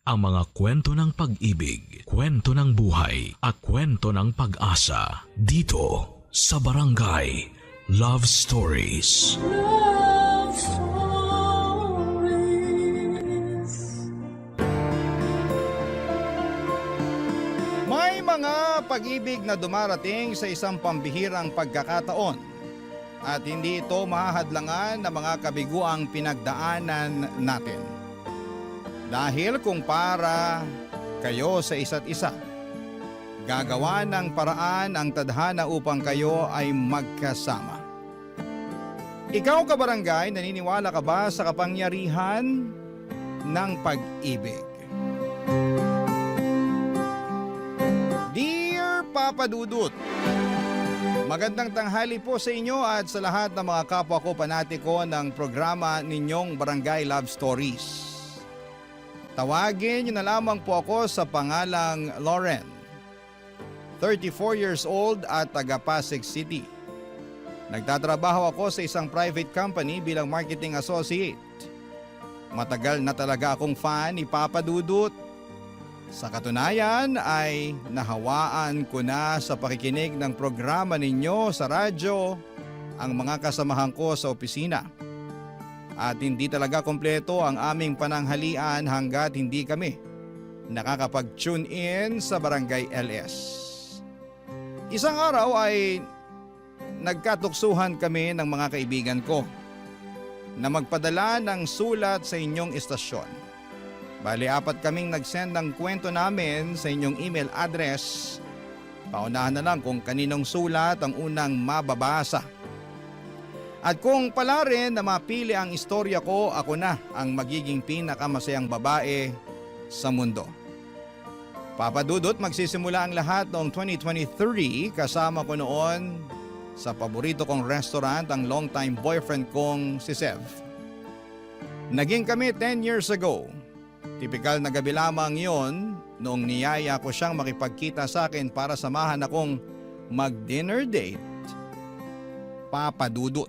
ang mga kwento ng pag-ibig, kwento ng buhay, at kwento ng pag-asa dito sa Barangay Love Stories. Love Stories. May mga pag-ibig na dumarating sa isang pambihirang pagkakataon at hindi ito mahahadlangan ng mga kabiguang pinagdaanan natin. Dahil kung para kayo sa isa't isa, gagawa ng paraan ang tadhana upang kayo ay magkasama. Ikaw kabarangay, naniniwala ka ba sa kapangyarihan ng pag-ibig? Dear Papa Dudut, magandang tanghali po sa inyo at sa lahat ng mga kapwa ko panatiko ng programa ninyong Barangay Love Stories. Tawagin niyo na lamang po ako sa pangalang Lauren, 34 years old at taga Pasig City. Nagtatrabaho ako sa isang private company bilang marketing associate. Matagal na talaga akong fan ni Papa Dudut. Sa katunayan ay nahawaan ko na sa pakikinig ng programa ninyo sa radyo ang mga kasamahan ko sa opisina. At hindi talaga kompleto ang aming pananghalian hanggat hindi kami nakakapag-tune in sa Barangay LS. Isang araw ay nagkatuksuhan kami ng mga kaibigan ko na magpadala ng sulat sa inyong istasyon. Bali, 4 kaming nag-send ng kwento namin sa inyong email address. Paunahan na lang kung kaninong sulat ang unang mababasa. At kung pala rin na mapili ang istorya ko, ako na ang magiging pinakamasayang babae sa mundo. Papa Dudut, magsisimula ang lahat noong 2023 kasama ko noon sa paborito kong restaurant ang longtime boyfriend kong si Sev. Naging kami 10 years ago. Tipikal na gabi lamang yon noong niyaya ko siyang makipagkita sa akin para samahan akong mag-dinner date. Papa Dudut.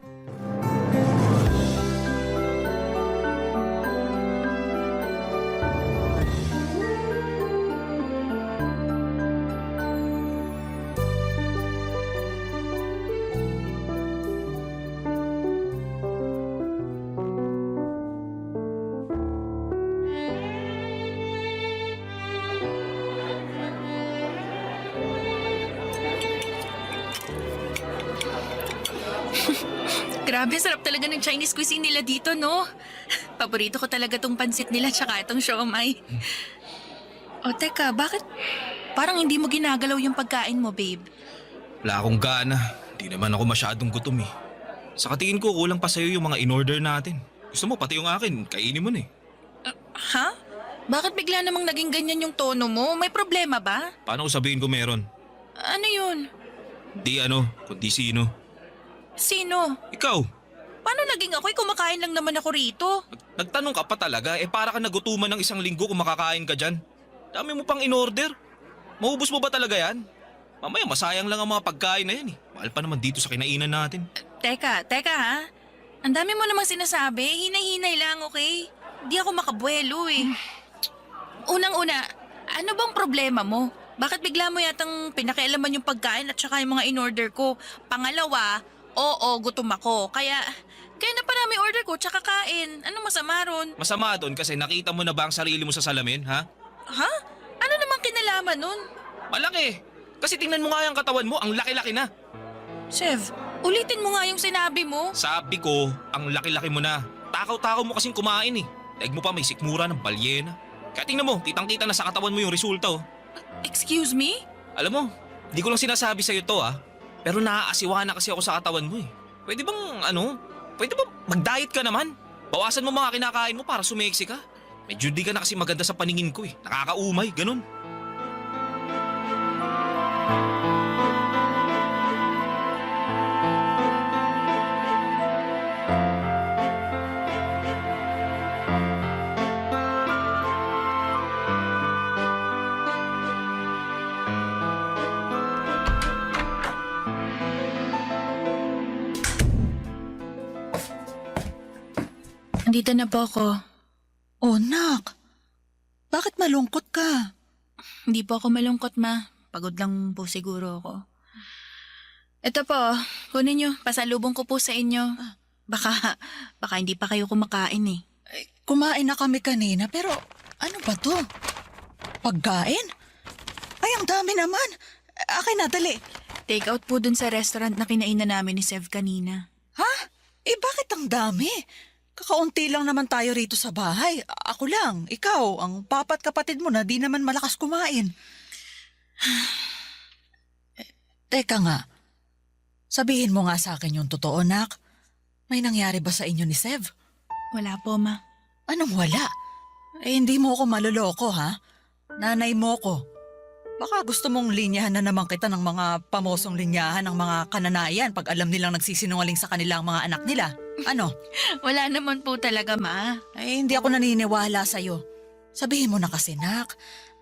Grabe, sarap talaga ng Chinese cuisine nila dito, no? Paborito ko talaga tong pansit nila tsaka itong siomay. O teka, bakit parang hindi mo ginagalaw yung pagkain mo, babe? Wala akong gana. Di naman ako masyadong gutom eh. Sa katingin ko, kulang pa sa'yo yung mga in-order natin. Gusto mo, pati yung akin, kainin mo na eh. Ha? Bakit bigla namang naging ganyan yung tono mo? May problema ba? Paano ko sabihin ko meron? Ano yun? Di ano, kundi sino. Sino? Ikaw, Paano naging ako'y kumakain lang naman ako rito? nagtanong ka pa talaga, para ka nagutuman ng 1 linggo kung makakain ka dyan. Dami mo pang in-order. Maubos mo ba talaga yan? Mamaya masayang lang ang mga pagkain na yan eh. Mahal pa naman dito sa kinainan natin. Teka ha? Ang dami mo namang sinasabi, hinay-hinay lang, okay? Di ako makabuelo eh. Unang-una, ano bang problema mo? Bakit bigla mo yatang pinakialaman yung pagkain at saka yung mga in-order ko? Pangalawa, oo, gutom ako. Kaya na parami order ko tsaka kain. Anong masama ron? Masama doon kasi nakita mo na ba ang sarili mo sa salamin, ha? Ha? Ano namang kinalaman nun? Malaki. Kasi tingnan mo nga yung katawan mo, ang laki-laki na. Chef, ulitin mo nga yung sinabi mo. Sabi ko, ang laki-laki mo na. Takaw-takaw mo kasing kumain eh. Daig mo pa may sikmura ng balyena. Kaya tingnan mo, kitang-kita na sa katawan mo yung resulta oh. Excuse me? Alam mo, di ko lang sinasabi sa'yo to pero naaasiwa na kasi ako sa katawan mo eh. Pwede bang mag-diet ka naman? Bawasan mo mga kinakain mo para sumeksi ka. Medyo di ka na kasi maganda sa paningin ko eh. Nakakaumay, ganun. Andito na po ako. Oh, nak. Bakit malungkot ka? Hindi po ako malungkot, ma. Pagod lang po siguro ako. Ito po, kunin nyo. Pasalubong ko po sa inyo. Baka hindi pa kayo kumakain eh. Kumain na kami kanina pero ano ba to? Pagkain? Ay, ang dami naman. Akin na, dali. Take out po dun sa restaurant na kinainan namin ni Sev kanina. Ha? Bakit ang dami? Kakaunti lang naman tayo rito sa bahay. Ako lang, ikaw, ang papat kapatid mo na di naman malakas kumain. Teka nga, sabihin mo nga sa akin yung totoo, nak. May nangyari ba sa inyo ni Sev? Wala po, ma. Anong wala? Hindi mo ako maloloko, ha? Nanay mo ko. Baka gusto mong linyahan na naman kita ng mga pamosong linyahan ng mga kananayan pag alam nilang nagsisinungaling sa kanila ang mga anak nila. Ano? Wala naman po talaga, ma. Hindi ako naniniwala sa'yo. Sabihin mo na kasi, nak.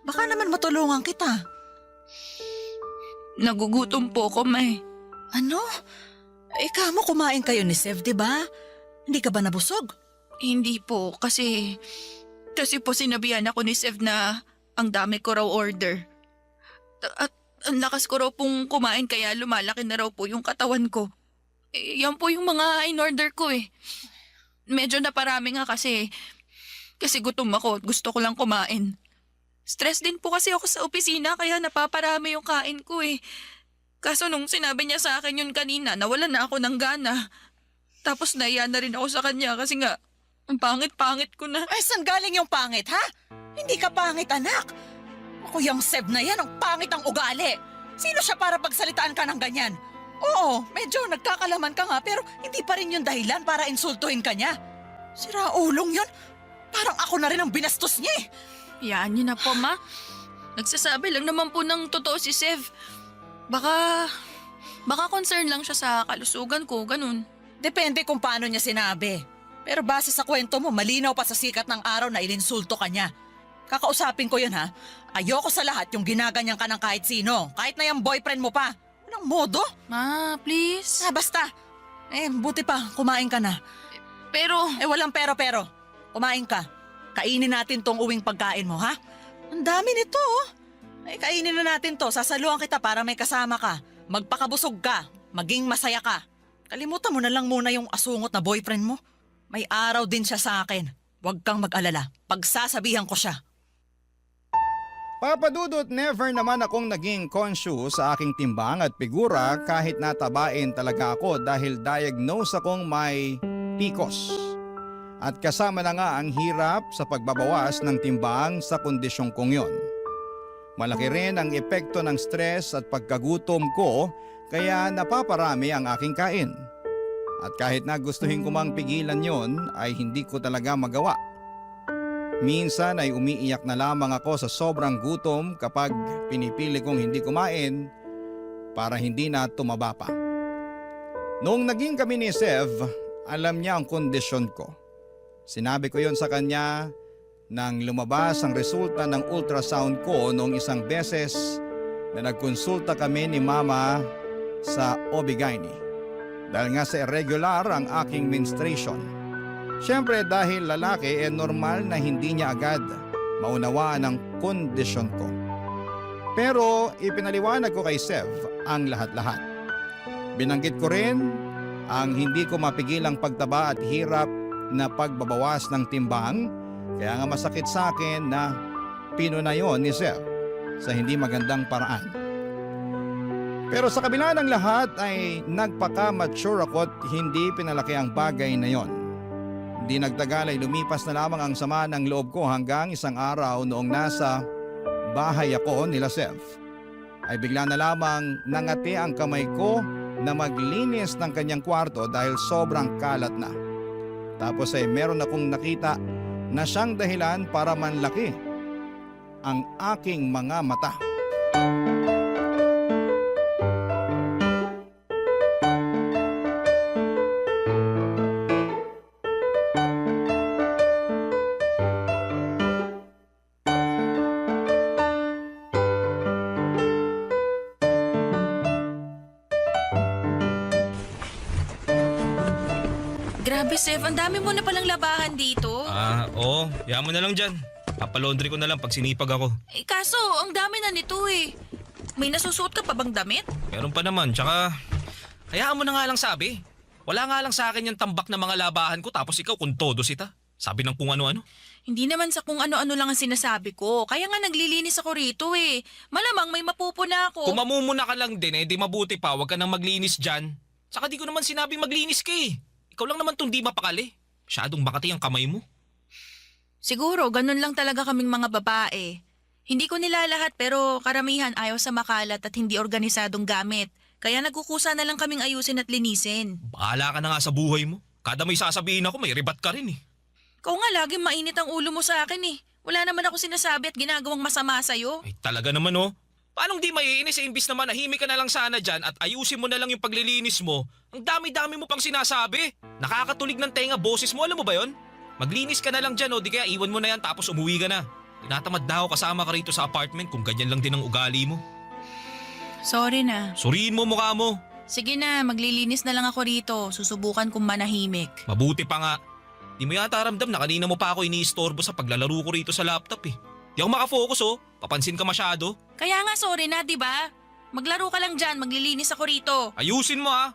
Baka naman matulungan kita. Nagugutom po ako, ma. Ano? Ikaw mo kumain kayo ni Sev, di ba? Hindi ka ba nabusog? Hindi po, kasi po sinabihan ako ni Sev na ang dami ko raw order. At ang lakas ko raw pong kumain kaya lumalaki na raw po yung katawan ko. Yan po yung mga in-order ko eh. Medyo naparami nga kasi gutom ako at gusto ko lang kumain. Stress din po kasi ako sa opisina kaya napaparami yung kain ko eh. Kaso nung sinabi niya sa akin yun kanina, nawalan na ako ng gana. Tapos naiya na rin ako sa kanya kasi nga, ang pangit-pangit ko na. Ay, saan galing yung pangit, ha? Hindi ka pangit, anak. Ako yung Sev na yan, ang pangit ang ugali. Sino siya para pagsalitaan ka ng ganyan? Oo, medyo nagkakalaman ka nga pero hindi pa rin yung dahilan para insultuhin ka niya. Sira ulong yun. Parang ako na rin ang binastos niya eh. Yan niyo na po, ma. Nagsasabi lang naman po ng totoo si Sev. Baka concern lang siya sa kalusugan ko, ganun. Depende kung paano niya sinabi. Pero base sa kwento mo, malinaw pa sa sikat ng araw na ininsulto ka niya. Kakausapin ko yun, ha? Ayoko sa lahat yung ginaganyan ka ng kahit sino. Kahit na yung boyfriend mo pa. Walang modo. Ma, please. Basta. Buti pa, kumain ka na. Pero... Walang pero. Kumain ka. Kainin natin tong uwing pagkain mo, ha? Ang dami nito, oh. Kainin na natin to. Sasaluhan kita para may kasama ka. Magpakabusog ka. Maging masaya ka. Kalimutan mo na lang muna yung asungot na boyfriend mo. May araw din siya sa akin. Huwag kang mag-alala. Pagsasabihan ko siya. Papa Dudut, never naman akong naging conscious sa aking timbang at figura kahit natabain talaga ako dahil diagnose akong may PCOS. At kasama na nga ang hirap sa pagbabawas ng timbang sa kondisyong kong yon. Malaki rin ang epekto ng stress at pagkagutom ko kaya napaparami ang aking kain. At kahit na gustuhin ko mang pigilan yon ay hindi ko talaga magawa. Minsan ay umiiyak na lamang ako sa sobrang gutom kapag pinipili kong hindi kumain para hindi na tumaba pa. Noong naging kami ni Sev, alam niya ang kondisyon ko. Sinabi ko yon sa kanya nang lumabas ang resulta ng ultrasound ko noong isang beses na nagkonsulta kami ni Mama sa OB-GYN dahil nga sa irregular ang aking menstruation. Siyempre dahil lalaki normal na hindi niya agad maunawaan ang kondisyon ko. Pero ipinaliwanag ko kay Sev ang lahat-lahat. Binanggit ko rin ang hindi ko mapigilang pagtaba at hirap na pagbabawas ng timbang, kaya nga masakit sa akin na pinunayon ni Sev sa hindi magandang paraan. Pero sa kabila ng lahat ay nagpaka-mature ako at hindi pinalaki ang bagay na yon. Hindi nagtagal ay lumipas na lamang ang sama ng loob ko hanggang isang araw noong nasa bahay ako nila Sev. Ay bigla na lamang nangati ang kamay ko na maglinis ng kanyang kwarto dahil sobrang kalat na. Tapos ay meron akong nakita na siyang dahilan para manlaki ang aking mga mata. Grabe, Sev. Ang dami mo na palang labahan dito. Oo. Yaman mo na lang dyan. Papalaundry ko na lang pag sinipag ako. Kaso, ang dami na nito eh. May nasusuot ka pa bang damit? Meron pa naman, tsaka hayaan mo na nga lang sabi. Wala nga lang sa akin yung tambak na mga labahan ko tapos ikaw kung todo sita. Sabi ng kung ano-ano. Hindi naman sa kung ano-ano lang ang sinasabi ko. Kaya nga naglilinis ako rito eh. Malamang may mapupuna ako. Kung mamumuna ka lang din di mabuti pa, huwag ka nang maglinis dyan. Tsaka di ko naman sinabing maglinis ka eh. Ikaw lang naman tong di mapakali. Masyadong makati ang kamay mo. Siguro, ganun lang talaga kaming mga babae. Hindi ko nilalahat pero karamihan ayaw sa makalat at hindi organisadong gamit. Kaya nagkukusa na lang kaming ayusin at linisin. Bahala ka na nga sa buhay mo. Kada may sasabihin ako, may ribat ka rin eh. Ikaw nga laging mainit ang ulo mo sa akin eh. Wala naman ako sinasabi at ginagawang masama sa'yo. Ay talaga naman oh. Paanong di maiinis imbis na manahimik ka na lang sana dyan at ayusin mo na lang yung paglilinis mo? Ang dami-dami mo pang sinasabi. Nakakatulig ng tenga boses mo, alam mo ba yon? Maglinis ka na lang dyan di kaya iwan mo na yan tapos umuwi ka na. Tinatamad na ako kasama ka rito sa apartment kung ganyan lang din ang ugali mo. Sorry na. Suriin mo mukha mo. Sige na, maglilinis na lang ako rito. Susubukan kong manahimik. Mabuti pa nga. Di mo yata ramdam na kanina mo pa ako iniistorbo sa paglalaro ko rito sa laptop eh. Di ako makafocus oh. Papansin ka masyado. Kaya nga sorry na, di ba? Maglaro ka lang dyan, maglilinis ako rito. Ayusin mo ah.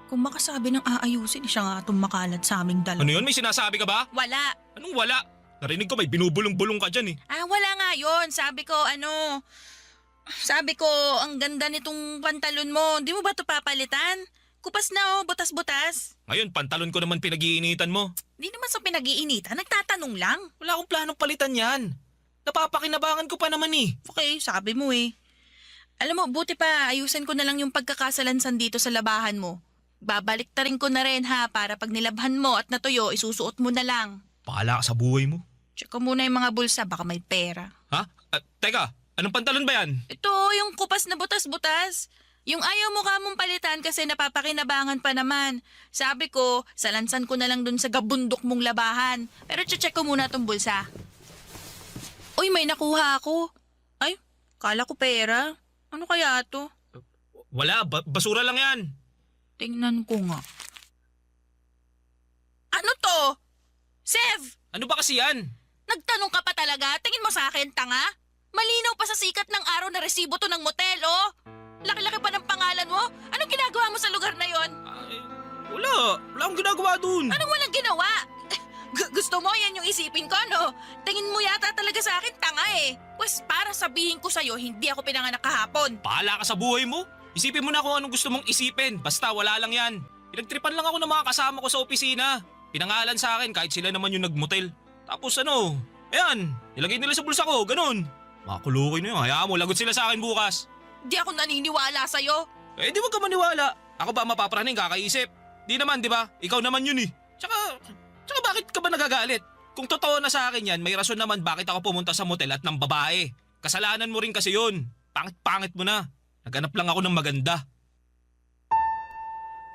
Kung makasabi ng aayusin, siya nga itong makalat sa aming dalawa. Ano yun? May sinasabi ka ba? Wala. Anong wala? Narinig ko may binubulong-bulong ka dyan eh. Wala nga yun. Sabi ko, ang ganda nitong pantalon mo. Di mo ba ito papalitan? Kupas na butas-butas. Ngayon, pantalon ko naman pinag-iinitan mo. Di naman sa pinag-iinitan, nagtatanong lang. Wala akong planong palitan yan. Napapakinabangan ko pa naman eh. Okay, sabi mo eh. Alam mo, buti pa ayusin ko na lang yung pagkakasalansan dito sa labahan mo. Babalik ta rin ko na rin ha, para pag nilabhan mo at natuyo, isusuot mo na lang. Paala ka sa buhay mo. Check ko muna yung mga bulsa, baka may pera. Ha? Teka, anong pantalon ba yan? Ito, yung kupas na butas-butas. Yung ayaw mo ka mong palitan kasi napapakinabangan pa naman. Sabi ko, salansan ko na lang dun sa gabundok mong labahan. Pero check ko muna tong bulsa. Uy, may nakuha ako. Ay, kala ko pera. Ano kaya to? Wala, basura lang yan. Tingnan ko nga. Ano to? Sev! Ano ba kasi yan? Nagtanong ka pa talaga? Tingin mo sa akin, tanga? Malinaw pa sa sikat ng araw na resibo to ng motel, oh! Laki-laki pa ng pangalan mo? Anong ginagawa mo sa lugar na yon? Wala akong ginagawa dun. Anong walang ginawa? Gusto mo yan yung isipin ko, no? Tingin mo yata talaga sa akin, tanga eh. Pues para sabihin ko sa'yo, hindi ako pinanganak kahapon. Paala ka sa buhay mo. Isipin mo na kung anong gusto mong isipin. Basta wala lang yan. Pinagtripan lang ako ng mga kasama ko sa opisina. Pinangalan sa akin kahit sila naman yung nagmotel. Tapos ayan, ilagay nila sa bulsa ko, ganun. Makakulukoy na yun, hayaan mo, lagot sila sa akin bukas. Di ako naniniwala sa'yo. Di wag ka maniwala. Ako ba mapapraning kakaisip? Di naman, di ba? Ikaw naman yun eh. Tsaka bakit ka ba nagagalit? Kung totoo na sa akin yan, may rason naman bakit ako pumunta sa motel at ng babae. Kasalanan mo rin kasi yun. Pangit-pangit mo na. Naghanap lang ako ng maganda.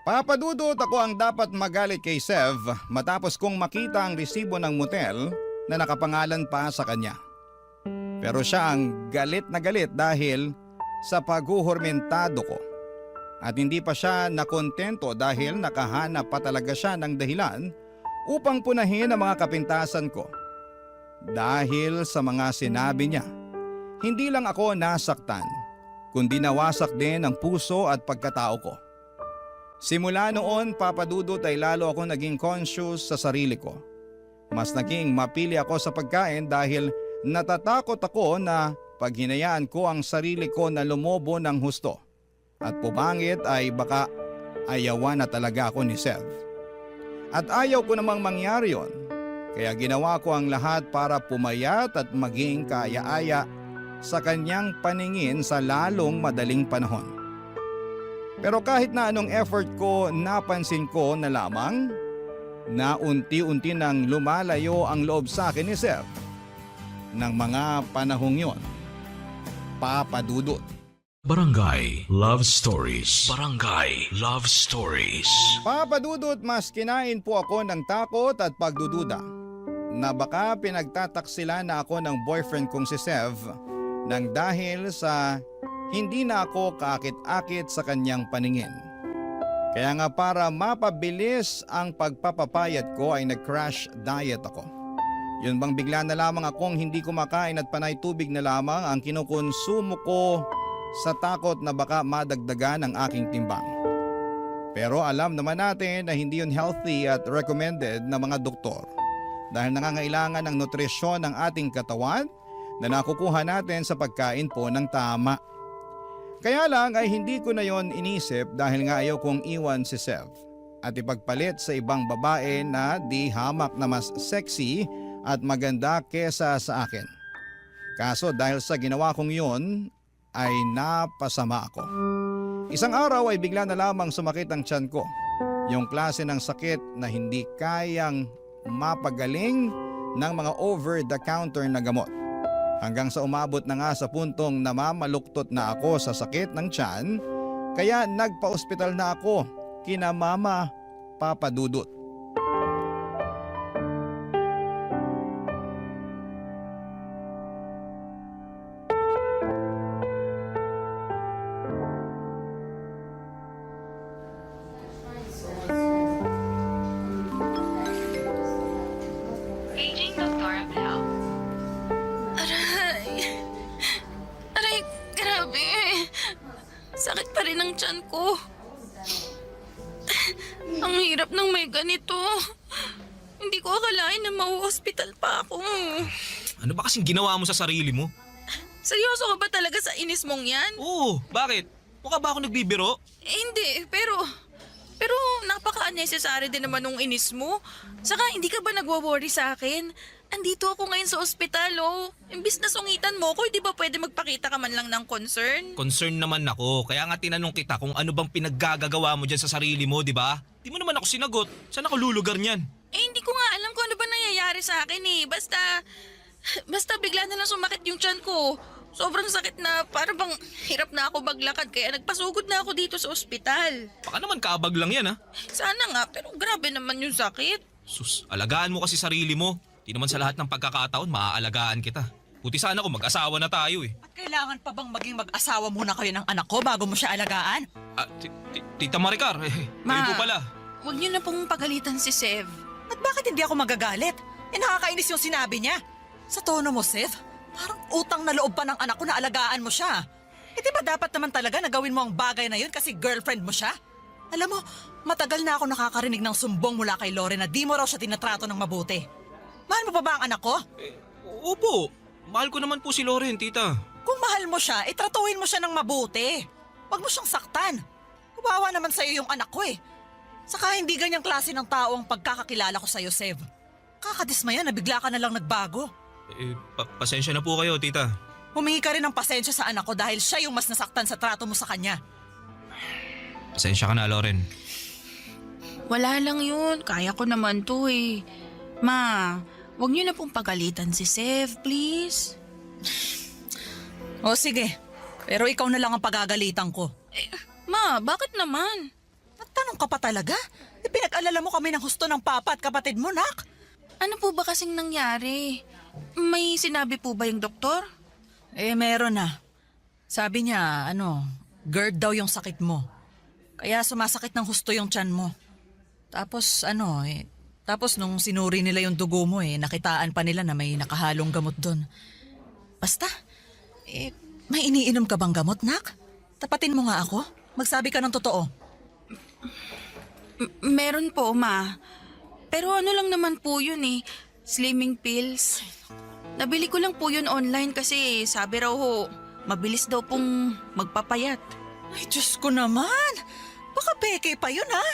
Papadudot ako ang dapat magalit kay Sev matapos kong makita ang resibo ng motel na nakapangalan pa sa kanya. Pero siya ang galit na galit dahil sa paghuhormentado ko. At hindi pa siya nakontento dahil nakahanap pa talaga siya ng dahilan upang punahin ang mga kapintasan ko. Dahil sa mga sinabi niya, hindi lang ako nasaktan, kundi nawasak din ang puso at pagkatao ko. Simula noon, papadudot ay lalo ako naging conscious sa sarili ko. Mas naging mapili ako sa pagkain dahil natatakot ako na pag hinayaan ko ang sarili ko na lumobo ng husto at pumangit ay baka ayawan na talaga ako ni Sev. At ayaw ko namang mangyari yon, kaya ginawa ko ang lahat para pumayat at maging kaaya-aya sa kanyang paningin sa lalong madaling panahon. Pero kahit na anong effort ko, napansin ko na lamang na unti-unti nang lumalayo ang loob sa akin ni Sev ng mga panahong yon. Papadudot. Barangay Love Stories. Barangay Love Stories. Papadudot, mas kinain po ako ng takot at pagdududa na baka pinagtataksila na ako ng boyfriend kong si Sev nang dahil sa hindi na ako kaakit-akit sa kanyang paningin. Kaya nga para mapabilis ang pagpapapayat ko ay nag-crash diet ako. Yun bang bigla na lamang akong hindi kumakain at panay tubig na lamang ang kinukonsumo ko sa takot na baka madagdagan ang aking timbang. Pero alam naman natin na hindi yun healthy at recommended na mga doktor dahil nangangailangan ng nutrisyon ng ating katawan na nakukuha natin sa pagkain po ng tama. Kaya lang ay hindi ko na yon inisip dahil nga ayaw kong iwan si Sev at ipagpalit sa ibang babae na di hamak na mas sexy at maganda kesa sa akin. Kaso dahil sa ginawa kong yun ay napasama ako. Isang araw ay bigla na lamang sumakit ang tiyan ko. Yung klase ng sakit na hindi kayang mapagaling ng mga over-the-counter na gamot. Hanggang sa umabot na nga sa puntong namamaluktot na ako sa sakit ng tiyan, kaya nagpa-ospital na ako kina Mama Papa Dudut. Paging Dr. Abel. Aray! Aray, grabe. Sakit pa rin ang tiyan ko. Ang hirap ng may ganito. Hindi ko akalain na mau-hospital pa ako. Ano ba kasing ginawa mo sa sarili mo? Seryoso ka ba talaga sa inis mong yan? Oo, bakit? Mukha ba ako nagbibiro? Hindi, pero napaka-unnecessary din naman nung inis mo. Saka hindi ka ba nagwo-worry sa akin? Andito ako ngayon sa ospital, oh. Imbis na sungitan mo ko, di ba pwede magpakita ka man lang ng concern? Concern naman ako, kaya nga tinanong kita kung ano bang pinaggagawa mo dyan sa sarili mo, di ba? Di mo naman ako sinagot. Saan ako lulugar niyan? Eh, hindi ko nga alam kung ano ba nangyayari sa akin eh. Basta bigla na lang sumakit yung tiyan ko. Sobrang sakit na para bang hirap na ako maglakad kaya nagpasugod na ako dito sa ospital. Baka naman kaabag lang yan, ha? Sana nga, pero grabe naman yung sakit. Sus, alagaan mo kasi sarili mo. Di naman sa lahat ng pagkakataon, maaalagaan kita. Buti sana kung mag-asawa na tayo eh. At kailangan pa bang maging mag-asawa muna kayo ng anak ko bago mo siya alagaan? Ah, Tita Maricar, kayo po pala. Huwag niyo na pong pagalitan si Sev. At bakit hindi ako magagalit? Nakakainis yung sinabi niya. Sa tono mo, Sev, parang utang na loob pa ng anak ko na alagaan mo siya. Di ba dapat naman talaga na gawin mo ang bagay na yun kasi girlfriend mo siya? Alam mo, matagal na ako nakakarinig ng sumbong mula kay Loren na di mo raw siya tinatrato ng mabuti. Mahal mo pa ba ang anak ko? Opo, mahal ko naman po si Loren, tita. Kung mahal mo siya, tratuhin mo siya ng mabuti. Huwag mo siyang saktan. Kawawa naman sa'yo yung anak ko eh. Saka hindi ganyang klase ng tao ang pagkakakilala ko sa'yo, Sev. Kakadismaya na bigla ka na lang nagbago. Pasensya na po kayo, tita. Humingi ka rin ng pasensya sa anak ko dahil siya yung mas nasaktan sa trato mo sa kanya. Pasensya ka na, Loren. Wala lang yun. Kaya ko naman to eh. Ma, huwag niyo na pong pagalitan si Sev, please. O sige, pero ikaw na lang ang pagagalitan ko. Ma, bakit naman? Nagtanong ka pa talaga? Pinag-alala mo kami ng husto ng papa at kapatid mo, nak. Ano po ba kasing nangyari? May sinabi po ba yung doktor? Meron na. Sabi niya, GERD daw yung sakit mo. Kaya sumasakit ng husto yung tiyan mo. Tapos nung sinuri nila yung dugo mo nakitaan pa nila na may nakahalong gamot doon. Basta, may iniinom ka bang gamot, nak? Tapatin mo nga ako. Magsabi ka ng totoo. Meron po, ma. Pero ano lang naman po yun slimming pills. Nabili ko lang po yun online kasi sabi raw ho, mabilis daw pong magpapayat. Ay, Diyos ko naman. Baka peke pa yun, ha?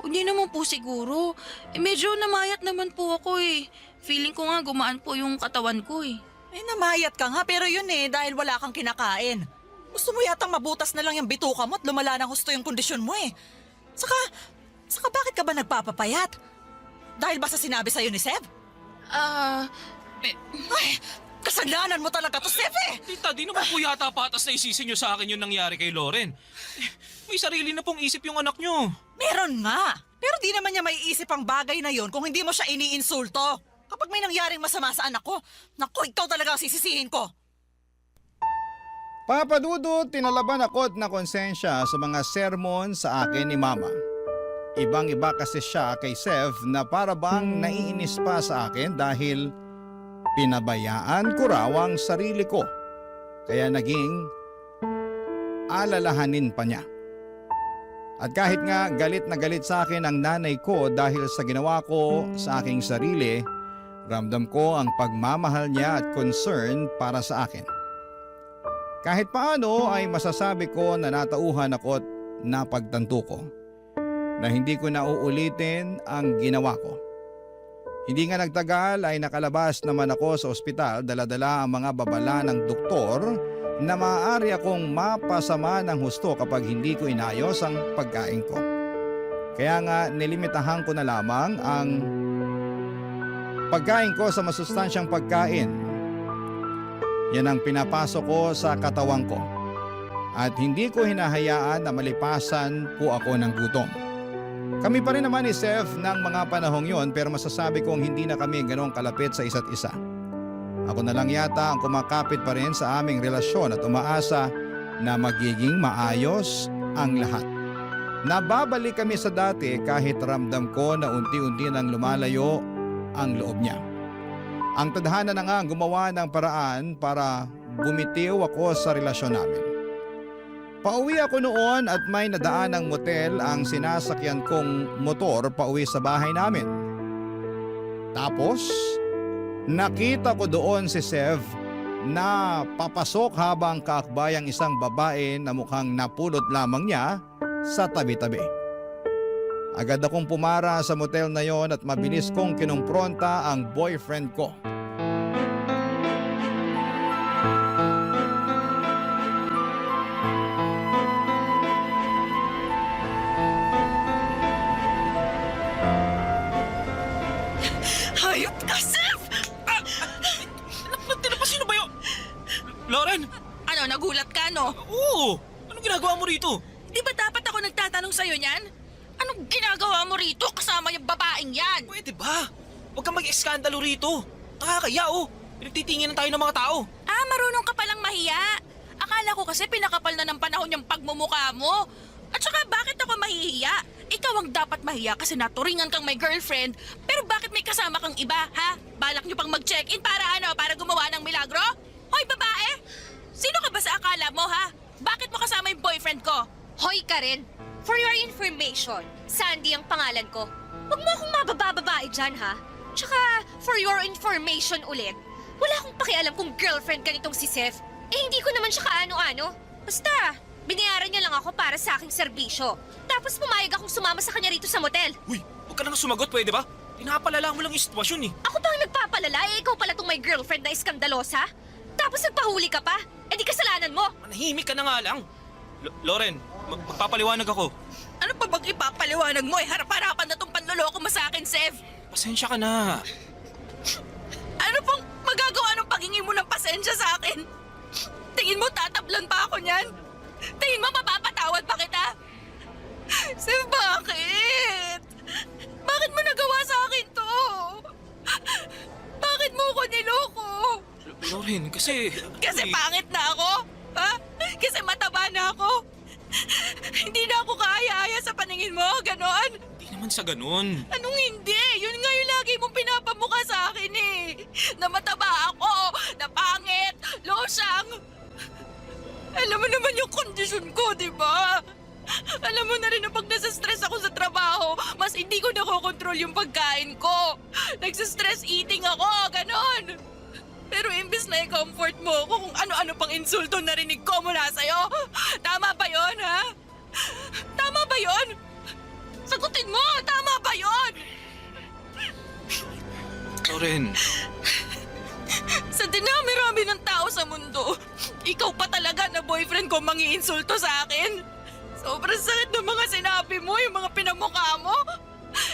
Hindi naman po siguro. Medyo namayat naman po ako Feeling ko nga gumaan po yung katawan ko Namayat ka nga pero yun dahil wala kang kinakain. Gusto mo yatang mabutas na lang yung bituka mo at lumala ng husto yung kondisyon mo Saka bakit ka ba nagpapapayat? Dahil ba sa sinabi sa'yo ni Seb? Ay, kasalanan mo talaga to, Seb Tita, di naman po yata patas na isisi niyo sa akin yung nangyari kay Loren. May sarili na pong isip yung anak niyo. Meron nga. Pero di naman niya maiisip ang bagay na yon kung hindi mo siya iniinsulto. Kapag may nangyaring masama sa anak ko, naku, ikaw talaga ang sisisihin ko. Papa Dudut, tinalaban ako na konsensya sa mga sermon sa akin ni Mama. Ibang-iba kasi siya kay Sev na para bang naiinis pa sa akin dahil Pinabayaan ko raw ang sarili ko. Kaya naging alalahanin pa niya. At kahit nga galit na galit sa akin ang nanay ko dahil sa ginawa ko sa aking sarili, ramdam ko ang pagmamahal niya at concern para sa akin. Kahit paano ay masasabi ko na natauhan ako at napagtanto ko na hindi ko na uulitin ang ginawa ko. Hindi nga nagtagal ay nakalabas naman ako sa ospital, dala-dala ang mga babala ng doktor na maaari akong mapasama ng husto kapag hindi ko inayos ang pagkain ko. Kaya nga nilimitahan ko na lamang ang pagkain ko sa masustansyang pagkain. Yan ang pinapasok ko sa katawan ko. At hindi ko hinahayaan na malipasan po ako ng gutom. Kami pa rin naman ni Seth ng mga panahong yon, pero masasabi kong hindi na kami ganong kalapit sa isa't isa. Ako na lang yata ang kumakapit pa rin sa aming relasyon at umaasa na magiging maayos ang lahat. Nababalik kami sa dati kahit ramdam ko na unti-unti nang lumalayo ang loob niya. Ang tadhana na nga ang gumawa ng paraan para bumitiw ako sa relasyon namin. Pauwi ako noon at may nadaan ng motel ang sinasakyan kong motor pauwi sa bahay namin. Tapos, nakita ko doon si Sev na papasok habang kaakbay ang isang babae na mukhang napulot lamang niya sa tabi-tabi. Agad akong pumara sa motel na yon at mabilis kong kinumpronta ang boyfriend ko. Hayop ka, Seth! Sino ba yun? Lauren? Ano, nagulat ka, no? Oo! Anong ginagawa mo rito? Di ba dapat ako nagtatanong sa'yo niyan? Anong ginagawa mo rito kasama yung babaeng yan? Pwede ba? Huwag kang mag-eskandalo rito. Nakakaya oh. Pinagtitingin tayo ng mga tao. Ah, marunong ka palang mahiya. Akala ko kasi pinakapal na ng panahon yung pagmumukha mo. At saka bakit ako mahihiya? Ikaw ang dapat mahiya kasi naturingan kang may girlfriend. Pero bakit may kasama kang iba, ha? Balak nyo pang mag-check-in para ano? Para gumawa ng milagro? Hoy, babae! Sino ka ba sa akala mo, ha? Bakit mo kasama yung boyfriend ko? Hoy Karen, for your information, Sandy ang pangalan ko. Huwag mo akong mabababae dyan, ha? Tsaka, for your information ulit, wala akong pakialam kung girlfriend ka nitong si Seth. Eh, hindi ko naman siya kaano-ano. Basta, binayaran niya lang ako para sa aking serbisyo. Tapos pumayag akong sumama sa kanya rito sa motel. Uy, huwag ka nang sumagot, pwede ba? Pinapalala mo lang yung sitwasyon eh. Ako pa ang nagpapalala, eh ikaw pala tong may girlfriend na iskandalosa? Tapos nagpahuli ka pa? Eh di kasalanan mo. Manahimik ka na nga lang. Lauren, magpapaliwanag ako. Ano pa bang ipapaliwanag mo? Harap-harapan na tong panloloko mo sa akin, Sev. Pasensya ka na. Ano pang magagawa ng paghingi mo ng pasensya sa akin? Tingin mo tatablan pa ako niyan? Tingin mo mapapatawad pa kita? Sev, bakit? Bakit mo nagawa sa akin to? Bakit mo ko niloko? Lauren, kasi... Kasi pangit na ako? Ha? Kasi mataba na ako? Hindi na ako kaaya-aya sa paningin mo, ganon? Hindi naman sa ganun. Anong hindi? Yun nga yung lagi mong pinapamukha sa akin eh. Na mataba ako, na pangit, losyang. Alam mo naman yung kondisyon ko, di ba? Alam mo na rin na pag nasa-stress ako sa trabaho, mas hindi ko nakokontrol yung pagkain ko. Nagsa-stress eating ako, ganon. Pero imbis na i-comfort mo ako kung ano-ano pang insulto narinig ko mula sa'yo. Tama ba yon, ha? Tama ba yon? Sagutin mo, tama ba yon? Lauren, Sa dinami-rami ng tao sa mundo, ikaw pa talaga na boyfriend ko mangi-insulto sa akin. Sobrang sakit ng mga sinabi mo, yung mga pinamukha mo.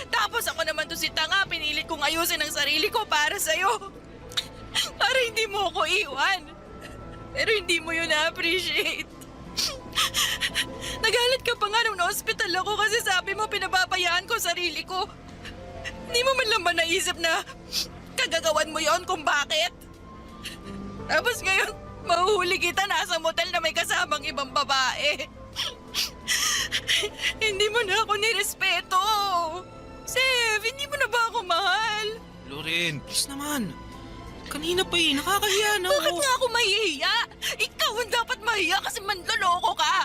Tapos ako naman to si tanga, pinilit kong ayusin ang sarili ko para sa'yo. Para hindi mo ako iwan. Pero hindi mo yun na-appreciate. Nagalit ka pa nga nung na-hospital ako kasi sabi mo pinababayaan ko sarili ko. Hindi mo man lang ba naisip na kagagawan mo yon kung bakit? Tapos ngayon, mahuhuli kita nasa motel na may kasamang ibang babae. Hindi mo na ako nirespeto. Sev, hindi mo na ba ako mahal? Lauren, please naman. Kanina pa eh, nakakahiya na Bakit ako. nga ako mahihiya? Ikaw ang dapat mahiya kasi manloloko ka.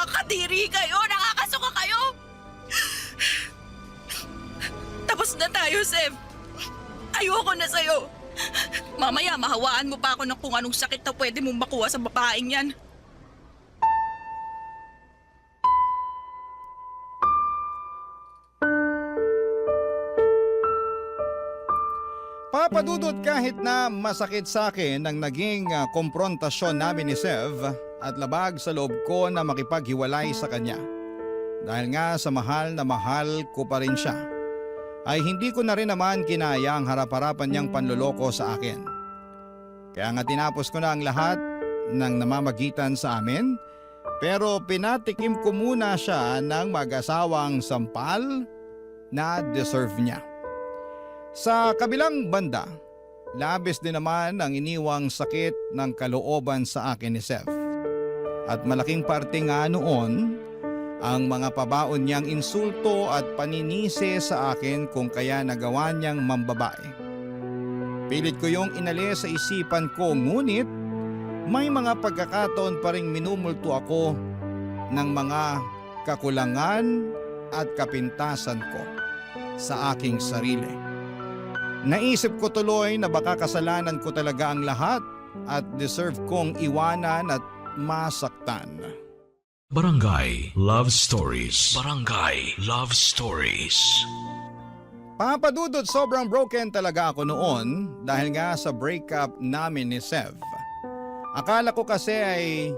Kadiri kayo, nakakasuka kayo. Tapos na tayo, Sev. Ayoko na sa'yo. Mamaya mahawaan mo pa ako ng kung anong sakit na pwede mong makuha sa babaeng yan. Papadudot kahit na masakit sa akin ang naging komprontasyon namin ni Sev at labag sa loob ko na makipaghiwalay sa kanya. Dahil nga sa mahal na mahal ko pa rin siya, ay hindi ko na rin naman kinaya ang harap-harapan niyang panloloko sa akin. Kaya nga tinapos ko na ang lahat ng namamagitan sa amin, pero pinatikim ko muna siya ng mag-asawang sampal na deserve niya. Sa kabilang banda, labis din naman ang iniwang sakit ng kalooban sa akin ni Seth. At malaking parte nga noon ang mga pabaon niyang insulto at paninisi sa akin kung kaya nagawa niyang mambabae. Pilit ko yung inalis sa isipan ko, ngunit may mga pagkakataon pa ring minumulto ako ng mga kakulangan at kapintasan ko sa aking sarili. Naisip ko tuloy na baka kasalanan ko talaga ang lahat at deserve kong iwanan at masaktan. Barangay Love Stories. Barangay Love Stories. Papadudot, sobrang broken talaga ako noon dahil nga sa breakup namin ni Sev. Akala ko kasi ay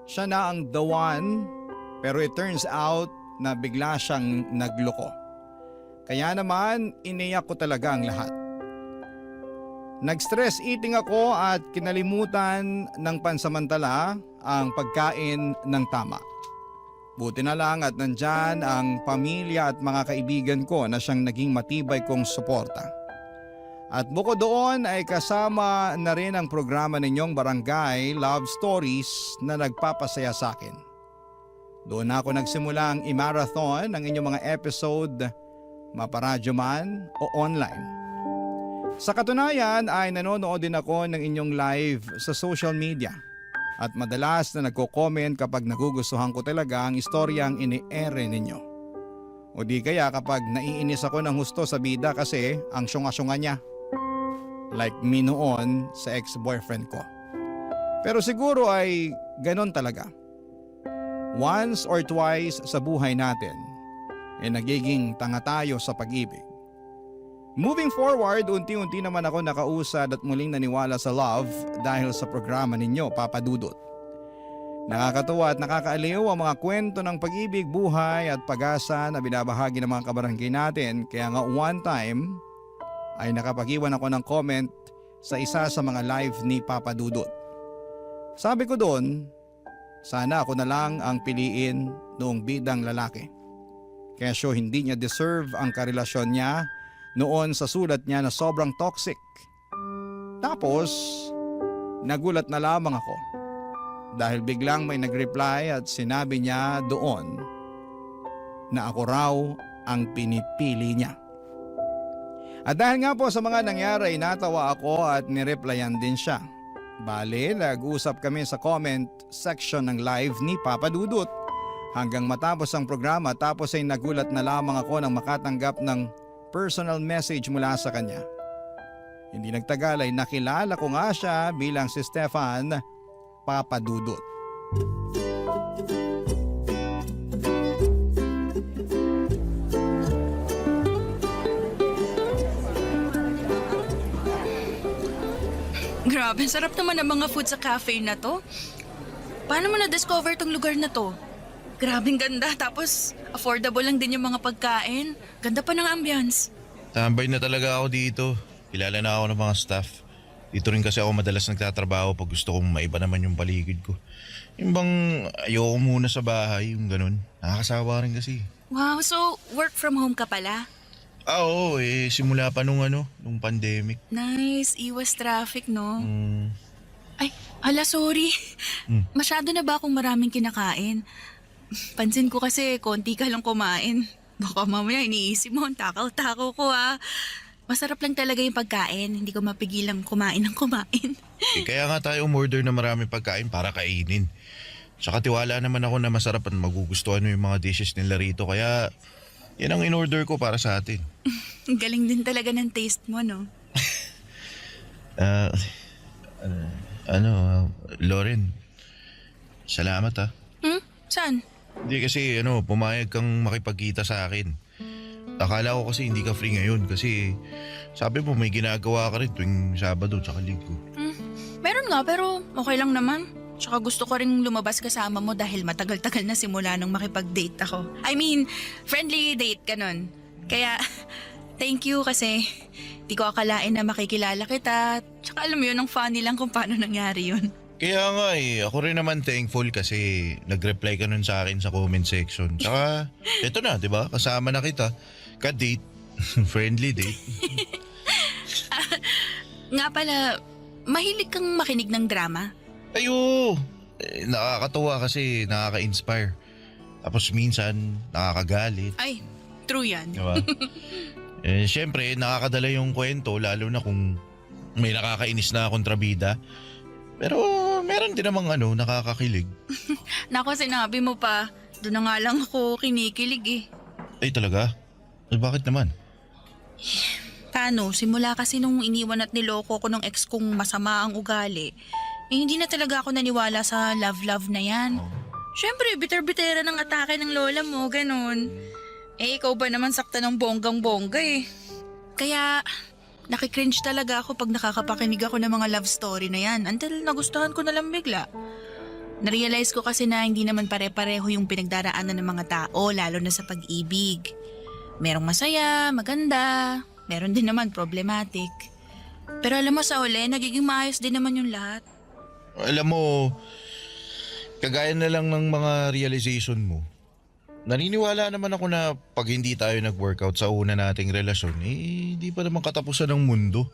siya na ang the one, pero it turns out na bigla siyang nagloko. Kaya naman iniyak ko talaga ang lahat. Nag-stress eating ako at kinalimutan ng pansamantala ang pagkain ng tama. Buti na lang at nandyan ang pamilya at mga kaibigan ko na siyang naging matibay kong suporta. At bukod doon ay kasama na rin ang programa ninyong Barangay Love Stories na nagpapasaya sa akin. Doon ako nagsimula ang i-marathon ng inyong mga episode, maparadyo man o online. Sa katunayan ay nanonood din ako ng inyong live sa social media at madalas na nagko-comment kapag nagugustuhan ko talaga ang istoryang ini-ere ninyo. O di kaya kapag naiinis ako ng husto sa bida kasi ang syunga-syunga niya. Like me noon sa ex-boyfriend ko. Pero siguro ay ganon talaga. Once or twice sa buhay natin ay nagiging tanga tayo sa pag-ibig. Moving forward, unti-unti naman ako nakausad at muling naniwala sa love dahil sa programa ninyo, Papadudot. Nakakatuwa at nakakaaliw ang mga kwento ng pag-ibig, buhay at pag-asa na binabahagi ng mga kabarangay natin. Kaya nga one time ay nakapag-iwan ako ng comment sa isa sa mga live ni Papadudot. Sabi ko doon, sana ako na lang ang piliin noong bidang lalaki. Kesyo hindi niya deserve ang karelasyon niya noon sa sulat niya na sobrang toxic. Tapos, nagulat na lamang ako dahil biglang may nag-reply at sinabi niya doon na ako raw ang pinipili niya. At dahil nga po sa mga nangyari, natawa ako at nireplyan din siya. Bale, nag-usap kami sa comment section ng live ni Papadudot hanggang matapos ang programa, tapos ay nagulat na lamang ako nang makatanggap ng personal message mula sa kanya. Hindi nagtagal ay nakilala ko nga siya bilang si Stefan Papadudot. Grabe, sarap naman ang mga food sa cafe na to. Paano mo na-discover tong lugar na to? Grabing ganda, tapos affordable lang din yung mga pagkain. Ganda pa ng ambience. Tambay na talaga ako dito. Kilala na ako ng mga staff. Dito rin kasi ako madalas nagtatrabaho pag gusto kong maiba naman yung paligid ko. Yung bang ayoko muna sa bahay, yung ganun. Nakakasawa rin kasi. Wow, so work from home ka pala? Oo, simula pa nung pandemic. Nice, iwas traffic, no? Ay, hala, sorry. Masyado na ba akong maraming kinakain? Pansin ko kasi konti ka lang kumain. Baka mamaya iniisip mo, ang takaw-takaw ko ha. Masarap lang talaga yung pagkain. Hindi ko mapigilang kumain ng kumain. Kaya nga tayo umorder na marami pagkain para kainin. Tsaka tiwala naman ako na masarap at magugustuhan mo yung mga dishes nila rito. Kaya yan ang in-order ko para sa atin. Galing din talaga ng taste mo, no? Lauren, salamat ha. Saan? Hindi kasi pumayag kang makipagkita sa akin. Akala ko kasi hindi ka free ngayon kasi sabi mo may ginagawa ka rin tuwing Sabado tsaka Linggo. Meron nga, pero okay lang naman. Tsaka gusto ko ring lumabas kasama mo dahil matagal-tagal na simula nung makipag-date ako. I mean, friendly date, ganun. Kaya, thank you kasi di ko akalain na makikilala kita. Tsaka alam mo yun, ang funny lang kung paano nangyari yun. Kaya nga ako rin naman thankful kasi nag-reply ka nun sa akin sa comment section. Tsaka, eto na, di ba? Kasama na kita. Ka-date. Friendly date. Nga pala, mahilig kang makinig ng drama? Ayo! Nakakatuwa kasi nakaka-inspire. Tapos minsan, nakakagalit. Ay, true yan. Diba? Siyempre, nakakadala yung kwento lalo na kung may nakakainis na kontrabida. Pero meron din namang nakakakilig. Nako, sinabi mo pa. Doon na nga lang ako kinikilig eh. Ay talaga? Bakit naman? Paano? Simula kasi nung iniwan at niloko ko ng ex kong masama ang ugali, hindi na talaga ako naniwala sa love-love na yan. Siyempre, bitter-bitera ng atake ng lola mo, ganun. Ikaw ba naman sakta ng bonggang-bongga eh. Kaya, nakikringe talaga ako pag nakakapakinig ako ng mga love story na yan until nagustuhan ko na lang bigla. Narealize ko kasi na hindi naman pare-pareho yung pinagdaraanan ng mga tao, lalo na sa pag-ibig. Merong masaya, maganda, meron din naman problematic. Pero alam mo sa uli, nagiging maayos din naman yung lahat. Alam mo, kagaya na lang ng mga realization mo. Naniniwala naman ako na pag hindi tayo nag-workout sa una nating relasyon, hindi pa naman katapusan ng mundo.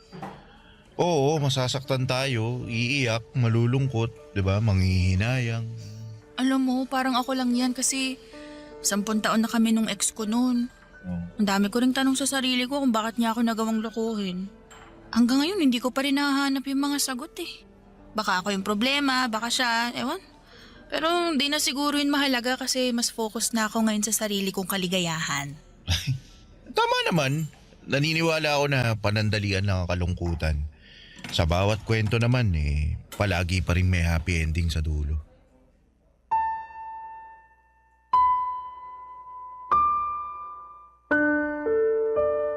Oo, masasaktan tayo, iiyak, malulungkot, 'di ba? Manghihinayang. Alam mo, parang ako lang yan kasi 10 taon na kami nung ex ko noon. Ang dami ko ring tanong sa sarili ko kung bakit niya ako nagawang lokohin. Hanggang ngayon, hindi ko pa rin nahahanap yung mga sagot eh. Baka ako yung problema, baka siya, ewan. Pero hindi na siguro yun mahalaga kasi mas focus na ako ngayon sa sarili kong kaligayahan. Tama naman. Naniniwala ako na panandalian lang ang kalungkutan. Sa bawat kwento naman palagi pa rin may happy ending sa dulo.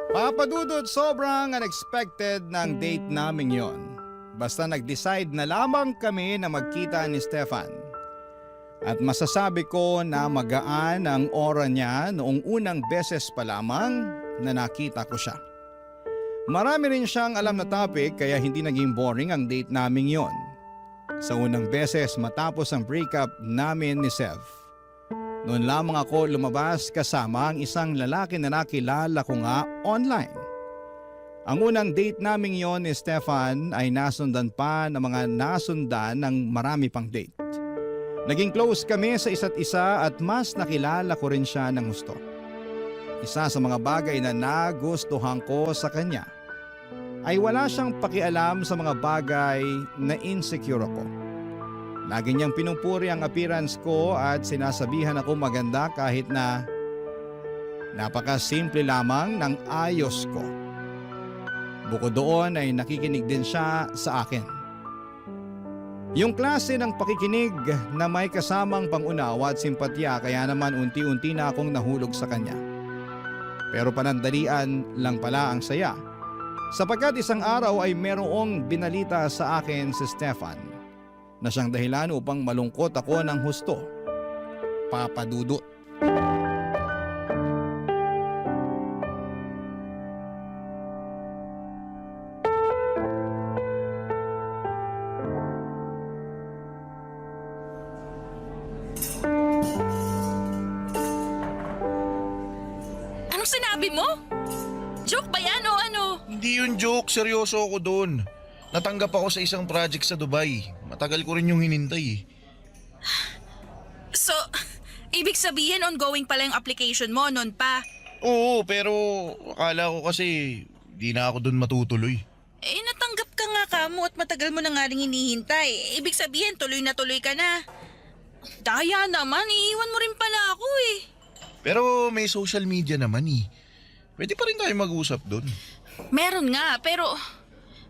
Papadudod, sobrang unexpected ng date naming yon. Basta nag-decide na lamang kami na magkita ni Stefan. At masasabi ko na magaan ang aura niya noong unang beses pa lamang na nakita ko siya. Marami rin siyang alam na topic kaya hindi naging boring ang date naming yon. Sa unang beses matapos ang breakup namin ni Sev. Noon lamang ako lumabas kasama ang isang lalaki na nakilala ko nga online. Ang unang date naming yon ni Stefan ay nasundan pa ng mga nasundan ng marami pang date. Naging close kami sa isa't isa at mas nakilala ko rin siya ng gusto. Isa sa mga bagay na nagustuhan ko sa kanya ay wala siyang pakialam sa mga bagay na insecure ako. Lagi niyang pinupuri ang appearance ko at sinasabihan ako maganda kahit na napakasimple lamang ng ayos ko. Bukod doon ay nakikinig din siya sa akin. Yung klase ng pakikinig na may kasamang pangunawa at simpatya kaya naman unti-unti na akong nahulog sa kanya. Pero panandalian lang pala ang saya. Sapagkat isang araw ay merong binalita sa akin si Stefan na siyang dahilan upang malungkot ako ng husto. Papadudot. Anong sinabi mo? Joke ba yan o ano? Hindi yun joke, seryoso ako doon. Natanggap ako sa isang project sa Dubai. Matagal ko rin yung hinintay. So, ibig sabihin ongoing pala yung application mo noon pa? Oo, pero akala ko kasi di na ako doon matutuloy. Natanggap ka nga kamo at matagal mo na nga rin hinihintay. Ibig sabihin, tuloy na tuloy ka na. Daya naman, iiwan mo rin pala ako eh. Pero may social media naman eh. Pwede pa rin tayo mag-usap doon. Meron nga, pero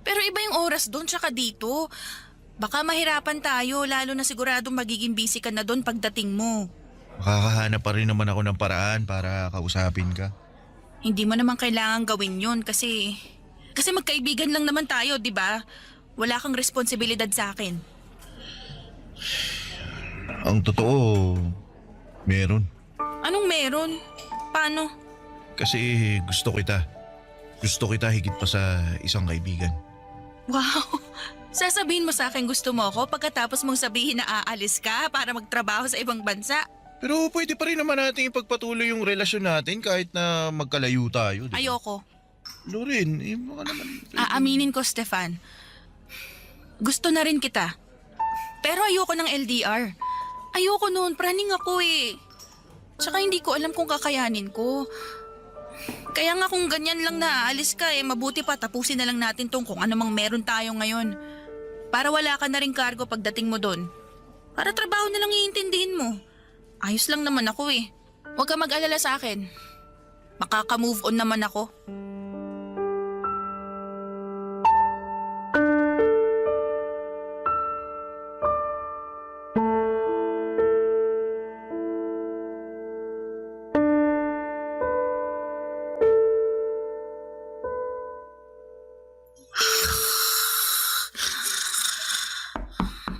iba yung oras doon tsaka dito. Baka mahirapan tayo, lalo na siguradong magiging busy ka na doon pagdating mo. Makakahanap pa rin naman ako ng paraan para kausapin ka. Hindi mo naman kailangan gawin yun kasi magkaibigan lang naman tayo, di ba? Wala kang responsibilidad sa akin. Ang totoo, meron. Anong meron? Paano? Kasi gusto kita. Gusto kita higit pa sa isang kaibigan. Wow! Sasabihin mo sa akin gusto mo ako pagkatapos mong sabihin na aalis ka para magtrabaho sa ibang bansa. Pero pwede pa rin naman natin ipagpatuloy yung relasyon natin kahit na magkalayo tayo. Diba? Ayoko. Loren, baka naman... Aaminin ko, Stefan. Gusto na rin kita. Pero ayoko ng LDR. Ayoko noon, praning ako eh. Tsaka hindi ko alam kung kakayanin ko. Kaya nga kung ganyan lang na aalis ka mabuti pa tapusin na lang natin tong kung ano mang meron tayo ngayon. Para wala ka na rin kargo pagdating mo doon. Para trabaho na lang iintindihin mo. Ayos lang naman ako eh. Huwag ka mag-alala sa akin. Makaka-move on naman ako.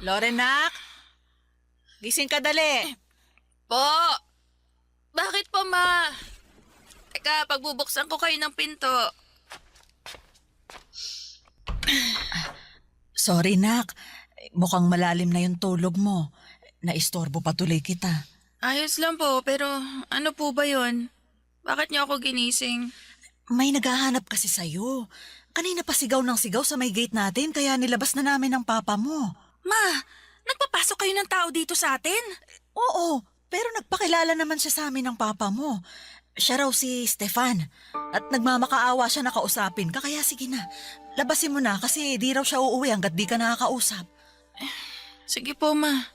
Lorenak, gising ka dali. Po! Bakit po, ma? Teka, pagbubuksan ko kayo ng pinto. Sorry, Nak. Mukhang malalim na yung tulog mo. Naistorbo pa tuloy kita. Ayos lang po, pero ano po ba yon? Bakit niyo ako ginising? May naghahanap kasi sa'yo. Kanina pa sigaw ng sigaw sa may gate natin kaya nilabas na namin ng papa mo. Ma, nagpapasok kayo ng tao dito sa atin? Oo, pero nagpakilala naman siya sa amin ng papa mo. Siya raw si Stefan. At nagmamakaawa siya na kausapin ka, kaya sige na. Labasin mo na kasi di raw siya uuwi hanggat di ka nakakausap. Sige po, ma.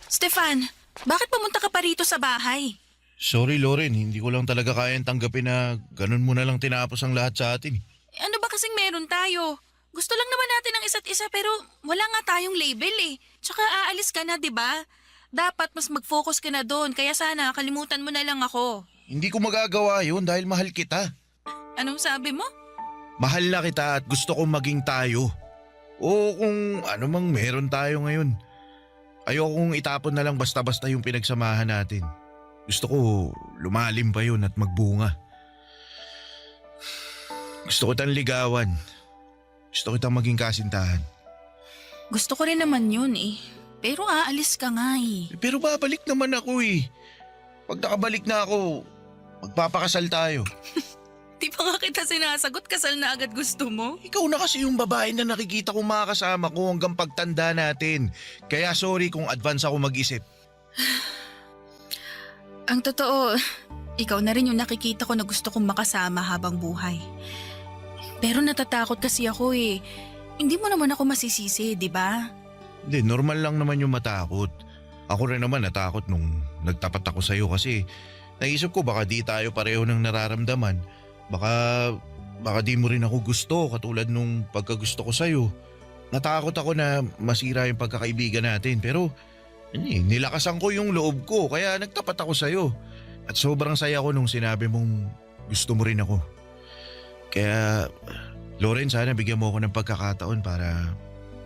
Stefan, bakit pumunta ka pa rito sa bahay? Sorry, Loren. Hindi ko lang talaga kayang tanggapin na ganun mo na lang tinapos ang lahat sa atin. Ano ba kasing meron tayo? Gusto lang naman natin ang isa't isa pero wala nga tayong label eh. Tsaka aalis ka na, di ba? Dapat mas mag-focus ka na doon kaya sana kalimutan mo na lang ako. Hindi ko magagawa yun dahil mahal kita. Anong sabi mo? Mahal na kita at gusto kong maging tayo. O kung ano mang meron tayo ngayon. Ayokong itapon na lang basta-basta yung pinagsamahan natin. Gusto ko lumalim pa yun at magbunga. Gusto ko kitang ligawan. Gusto ko kitang maging kasintahan. Gusto ko rin naman yun eh. Pero aalis ka nga eh. Pero babalik naman ako eh. Pag nakabalik na ako, magpapakasal tayo. Di pa nga kita sinasagot, kasal na agad gusto mo? Ikaw na kasi yung babae na nakikita kong makakasama ko hanggang pagtanda natin. Kaya sorry kung advance ako mag-isip. Ang totoo, ikaw na rin yung nakikita ko na gusto kong makasama habang buhay. Pero natatakot kasi ako eh. Hindi mo naman ako masisisi, di ba? Hindi, normal lang naman yung matakot. Ako rin naman natakot nung nagtapat ako sa'yo kasi naisip ko baka di tayo pareho ng nararamdaman. Baka di mo rin ako gusto katulad nung pagkagusto ko sa'yo. Natakot ako na masira yung pagkakaibigan natin pero nilakasan ko yung loob ko kaya nagtapat ako sa'yo. At sobrang saya ko nung sinabi mong gusto mo rin ako. Kaya, Loren, sana bigyan mo ako ng pagkakataon para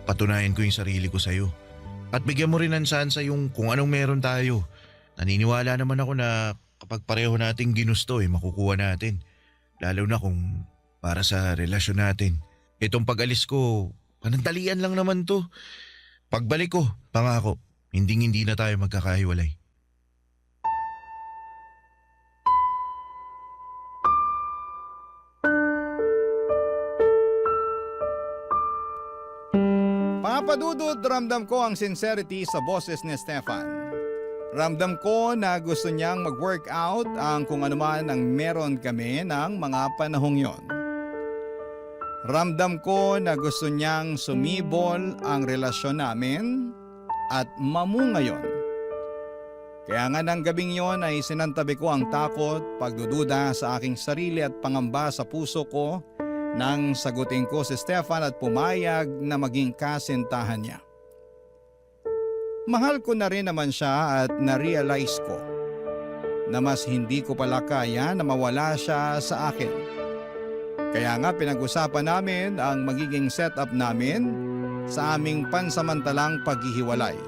patunayan ko yung sarili ko sa'yo. At bigyan mo rin ng sansa yung kung anong meron tayo. Naniniwala naman ako na kapag pareho nating ginusto makukuha natin. Lalo na kung para sa relasyon natin. Itong pag-alis ko, panandalian lang naman to. Pagbalik ko, pangako, hindi na tayo magkakahiwalay. Papadudod, ramdam ko ang sincerity sa boses ni Stefan. Ramdam ko na gusto niyang mag-workout ang kung anuman ang meron kami ng mga panahong yon. Ramdam ko na gusto niyang sumibol ang relasyon namin at mamunga yon. Kaya nga ng gabing yon ay sinantabi ko ang takot, pagdududa sa aking sarili at pangamba sa puso ko nang sagutin ko si Stefan at pumayag na maging kasintahan niya. Mahal ko na rin naman siya at na-realize ko na mas hindi ko pala kaya na mawala siya sa akin. Kaya nga pinag-usapan namin ang magiging setup namin sa aming pansamantalang paghihiwalay.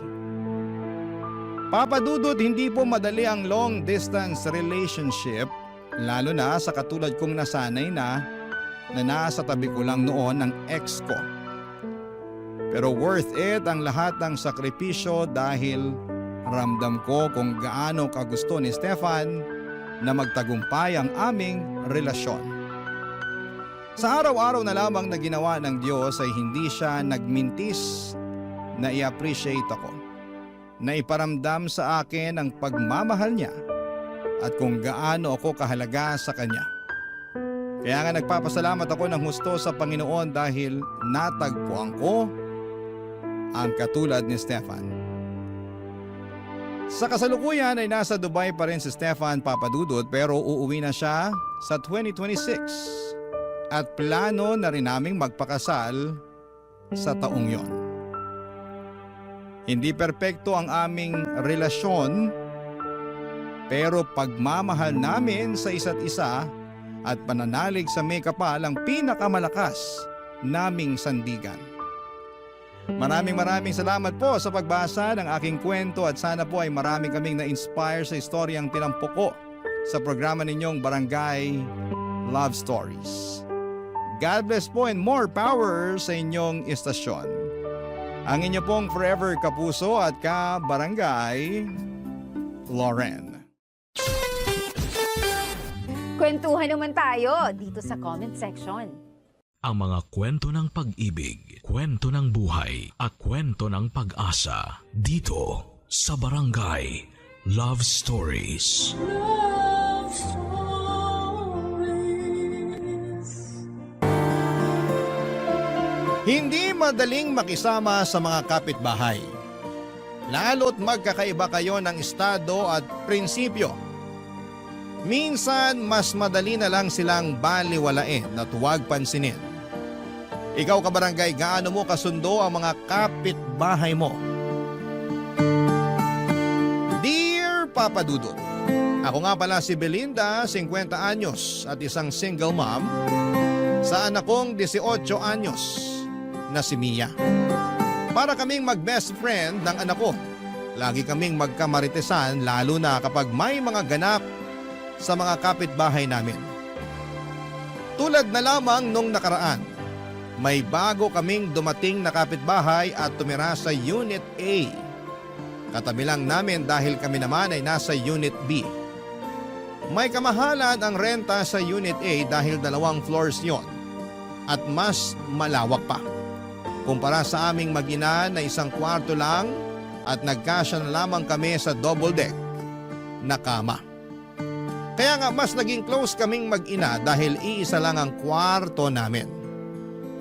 Papa Dudut, hindi po madali ang long distance relationship, lalo na sa katulad kong nasanay na nasa tabi ko lang noon ang ex ko. Pero worth it ang lahat ng sakripisyo dahil ramdam ko kung gaano kagusto ni Stefan na magtagumpay ang aming relasyon. Sa araw-araw na lamang na ginawa ng Diyos ay hindi siya nagmintis na i-appreciate ako, na iparamdam sa akin ang pagmamahal niya at kung gaano ako kahalaga sa Kanya. Kaya nga nagpapasalamat ako ng husto sa Panginoon dahil natagpuan ko ang katulad ni Stefan. Sa kasalukuyan ay nasa Dubai pa rin si Stefan, Papa Dudut, pero uuwi na siya sa 2026 at plano na rin naming magpakasal sa taong yon. Hindi perpekto ang aming relasyon, pero pagmamahal namin sa isa't isa at pananalig sa may kapal ang pinakamalakas naming sandigan. Maraming salamat po sa pagbasa ng aking kwento at sana po ay marami kaming na-inspire sa istoryang tinampok ko sa programa ninyong Barangay Love Stories. God bless po and more power sa inyong istasyon. Ang inyo pong forever kapuso at ka-barangay, Lauren. Kwentuhan naman tayo dito sa comment section. Ang mga kwento ng pag-ibig, kwento ng buhay at kwento ng pag-asa dito sa Barangay Love Stories. Love Stories. Hindi madaling makisama sa mga kapitbahay. Lalo't magkakaiba kayo ng estado at prinsipyo. Minsan mas madali na lang silang baliwalain at huwag pansinin. Ikaw kabarangay, gaano mo kasundo ang mga kapitbahay mo? Dear Papa Dudut, ako nga pala si Belinda, 50 anyos at isang single mom sa anak kong 18 anyos na si Mia. Para kaming mag-best friend ng anak ko. Lagi kaming magkamaritesan lalo na kapag may mga ganap sa mga kapitbahay namin. Tulad na lamang nung nakaraan, may bago kaming dumating na kapitbahay at tumira sa Unit A. Katabi lang namin dahil kami naman ay nasa Unit B. May kamahalan ang renta sa Unit A dahil 2 floors yon at mas malawak pa. Kumpara sa aming mag-ina na 1 kwarto lang at nagkasya na lamang kami sa double deck na kama. Kaya nga mas naging close kaming mag-ina dahil iisa lang ang kwarto namin.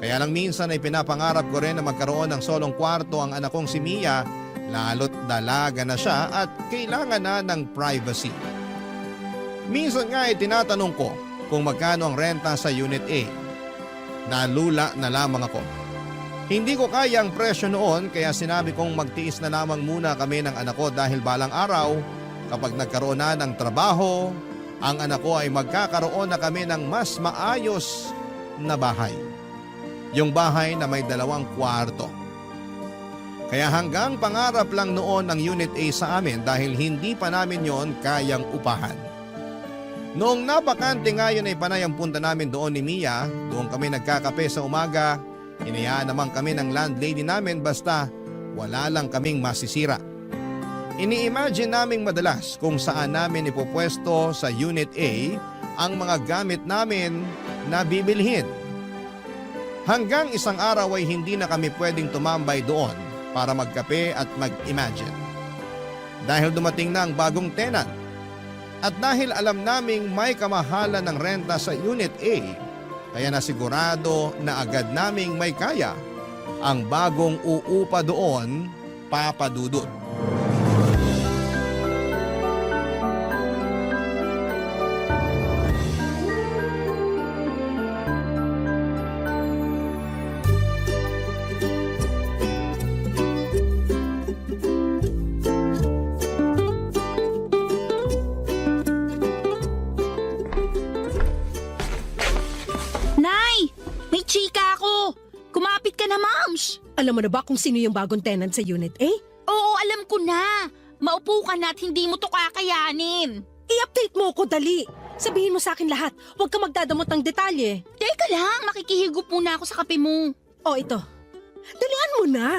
Kaya lang minsan ay pinapangarap ko rin na magkaroon ng solong kwarto ang anak kong si Mia, lalo't dalaga na siya at kailangan na ng privacy. Minsan nga ay tinatanong ko kung magkano ang renta sa Unit A. Nalula na lamang ako. Hindi ko kaya ang presyo noon kaya sinabi kong magtiis na lamang muna kami ng anak ko dahil balang araw kapag nagkaroon na ng trabaho, ang anak ko ay magkakaroon na kami ng mas maayos na bahay. Yung bahay na may 2 kwarto. Kaya hanggang pangarap lang noon ang Unit A sa amin dahil hindi pa namin yon kayang upahan. Noong napakante nga yun ay panay ang punta namin doon ni Mia, doon kami nagkakape sa umaga, inayaan naman kami ng landlady namin basta wala lang kaming masisira. Ini-imagine naming madalas kung saan namin ipopwesto sa Unit A ang mga gamit namin na bibilhin. Hanggang isang araw ay hindi na kami pwedeng tumambay doon para magkape at mag-imagine. dahil dumating na ang bagong tenant. At dahil alam naming may kamahalan ng renta sa Unit A, kaya nasigurado na agad naming may kaya ang bagong uupa doon, Papa Dudut. Nay! May chika ako! Kumapit ka na, Mams! Alam mo na ba kung sino yung bagong tenant sa Unit A? Oo, alam ko na. Maupo ka na at hindi mo to kakayanin. I-update mo ko dali. Sabihin mo sa akin lahat. Huwag ka magdadamot ng detalye. Teka lang, makikihigop muna ako sa kape mo. O ito. Dalian mo na.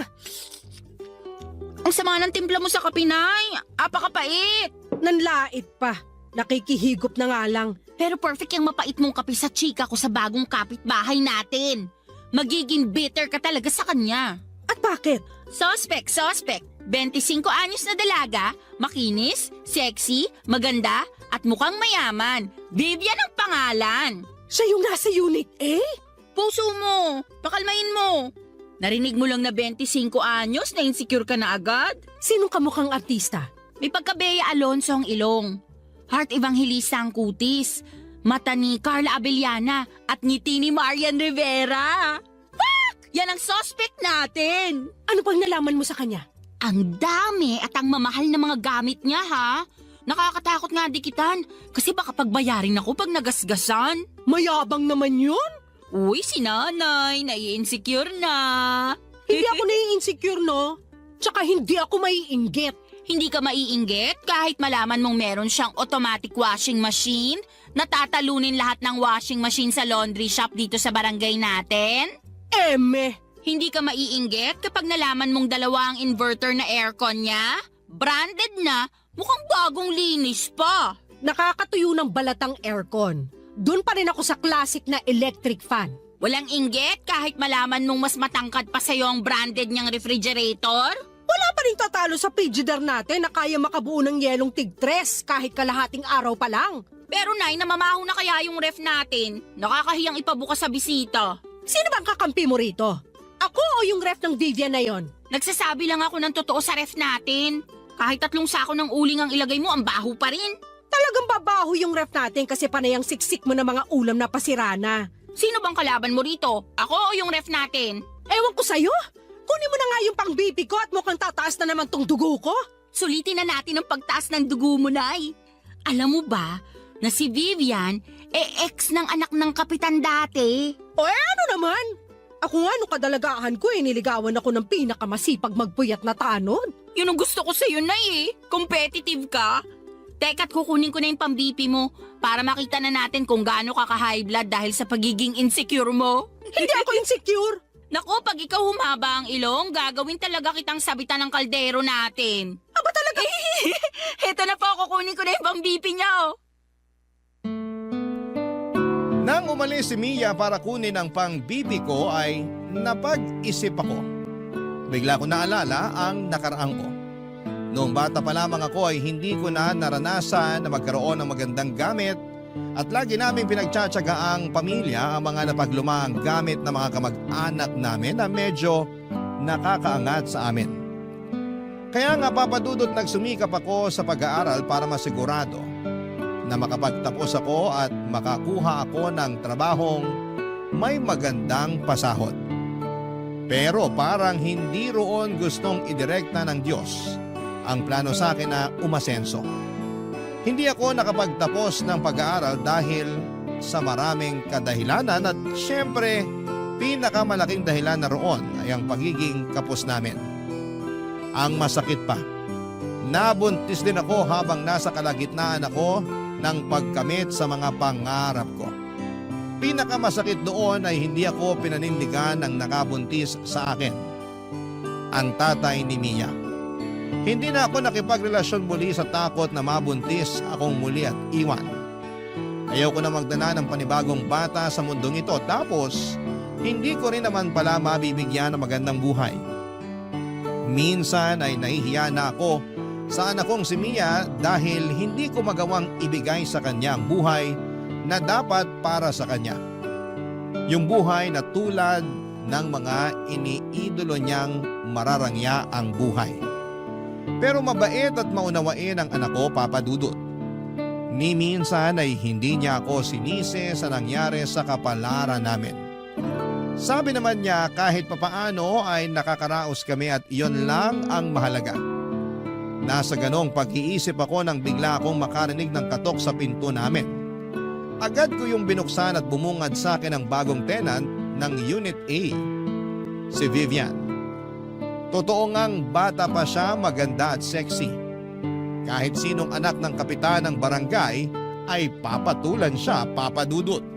Ang sama ng timpla mo sa kape, Nay. Apakapait. Nanlait pa. Nakikihigop na nga lang. Pero perfect yung mapait mong kape sa chika ko sa bagong kapitbahay natin. Magiging bitter ka talaga sa kanya. At bakit? Suspect. 25 anyos na dalaga, makinis, sexy, maganda, at mukhang mayaman. Vivian ang pangalan. Siya yung nasa Unit A? Puso mo, pakalmain mo. Narinig mo lang na 25 anyos na insecure ka na agad? Sinong kamukhang artista? May pagka-Bea Alonso ang ilong. Heart Evangelista ang kutis. Mata ni Carla Abellana at ngiti ni Marian Rivera. Yan ang suspect natin. Ano pang nalaman mo sa kanya? Ang dami at ang mamahal na mga gamit niya, ha? Nakakatakot nga dikitan kasi baka pagbayarin ako pag nagasgasan. Mayabang naman yun. Uy, si nanay, nai-insecure na. Hindi ako nai-insecure, no? Tsaka hindi ako maiinggit. Hindi ka maiinggit kahit malaman mong meron siyang automatic washing machine na tatalunin lahat ng washing machine sa laundry shop dito sa barangay natin? Eme. Hindi ka maiinggit kapag nalaman mong dalawa ang inverter na aircon niya? Branded na, mukhang bagong linis pa. Nakakatuyo ng balatang aircon. Doon pa rin ako sa classic na electric fan. Walang inggit kahit malaman mong mas matangkad pa sa'yo ang branded niyang refrigerator? Wala pa rin tatalo sa Frigidaire natin na kaya makabuo ng yelong tig-3 kahit kalahating araw pa lang. Pero Nay, namamaho na kaya yung ref natin? Nakakahiyang ipabukas sa bisita. Sino bang kakampi mo rito? Ako o yung ref ng Vivian na yon? Nagsasabi lang ako ng totoo sa ref natin. Kahit 3 sako ng uling ang ilagay mo, ang baho pa rin. Talagang babaho yung ref natin kasi panayang siksik mo ng mga ulam na pasira na. Sino bang kalaban mo rito? Ako o yung ref natin? Ewan ko sa'yo. Kunin mo na nga yung pang-BP ko at mukhang tataas na naman tong dugo ko. Sulitin na natin ang pagtaas ng dugo mo, Nay. Alam mo ba na si Vivian, ex ng anak ng kapitan dati? O ano naman? Ako nga nung kadalagahan ko niligawan ako ng pinakamasipag magpuyat na tanod. Yun ang gusto ko sa'yo, Nay, eh. Competitive ka. Teka't kukunin ko na yung pang-BP mo para makita na natin kung gaano ka ka-high blood dahil sa pagiging insecure mo. Hindi ako insecure. Naku, pag ikaw humaba ang ilong, gagawin talaga kitang sabitan ng kaldero natin. Aba talaga? Heto na po, kukunin ko na yung pang-BP niya, oh. Nang umalis si Mia para kunin ang pang-BP ko ay napag-isip ako. Bigla ko naalala ang nakaraang ko. Noong bata pa lamang ako ay hindi ko na naranasan na magkaroon ng magandang gamit at lagi naming pinagtsatsaga ang pamilya ang mga napaglumaang gamit ng mga kamag-anak namin na medyo nakakaangat sa amin. Kaya nga papadudot nagsumikap ako sa pag-aaral para masigurado na makapagtapos ako at makakuha ako ng trabahong may magandang pasahod. Pero parang hindi roon gustong idirekta ng Diyos ang plano sa akin na umasenso. Hindi ako nakapagtapos ng pag-aaral dahil sa maraming kadahilanan at syempre pinakamalaking dahilan na roon ay ang pagiging kapos namin. Ang masakit pa, nabuntis din ako habang nasa kalagitnaan ako ng pagkamit sa mga pangarap ko. Pinakamasakit doon ay hindi ako pinanindigan ng nakabuntis sa akin, ang tatay ni Mia. Hindi na ako nakipagrelasyon muli sa takot na mabuntis akong muli at iwan. Ayaw ko na magdala ng panibagong bata sa mundong ito tapos hindi ko rin naman pala mabibigyan ng magandang buhay. Minsan ay nahihiya na ako sa anak kong si Mia dahil hindi ko magawang ibigay sa kanya ang buhay na dapat para sa kanya. Yung buhay na tulad ng mga iniidolo niyang mararangya ang buhay. Pero mabait at maunawain ang anak ko, Papa Dudut. Ni minsan ay hindi niya ako sinisi sa nangyari sa kapalaran namin. Sabi naman niya kahit papaano ay nakakaraos kami at iyon lang ang mahalaga. Nasa ganong pag-iisip ako nang bigla akong makarinig ng katok sa pinto namin. Agad ko yung binuksan at bumungad sa akin ang bagong tenant ng Unit A, si Vivian. Totoo ngang bata pa siya, maganda at sexy. Kahit sinong anak ng kapitan ng barangay ay papatulan siya, Papa Dudut.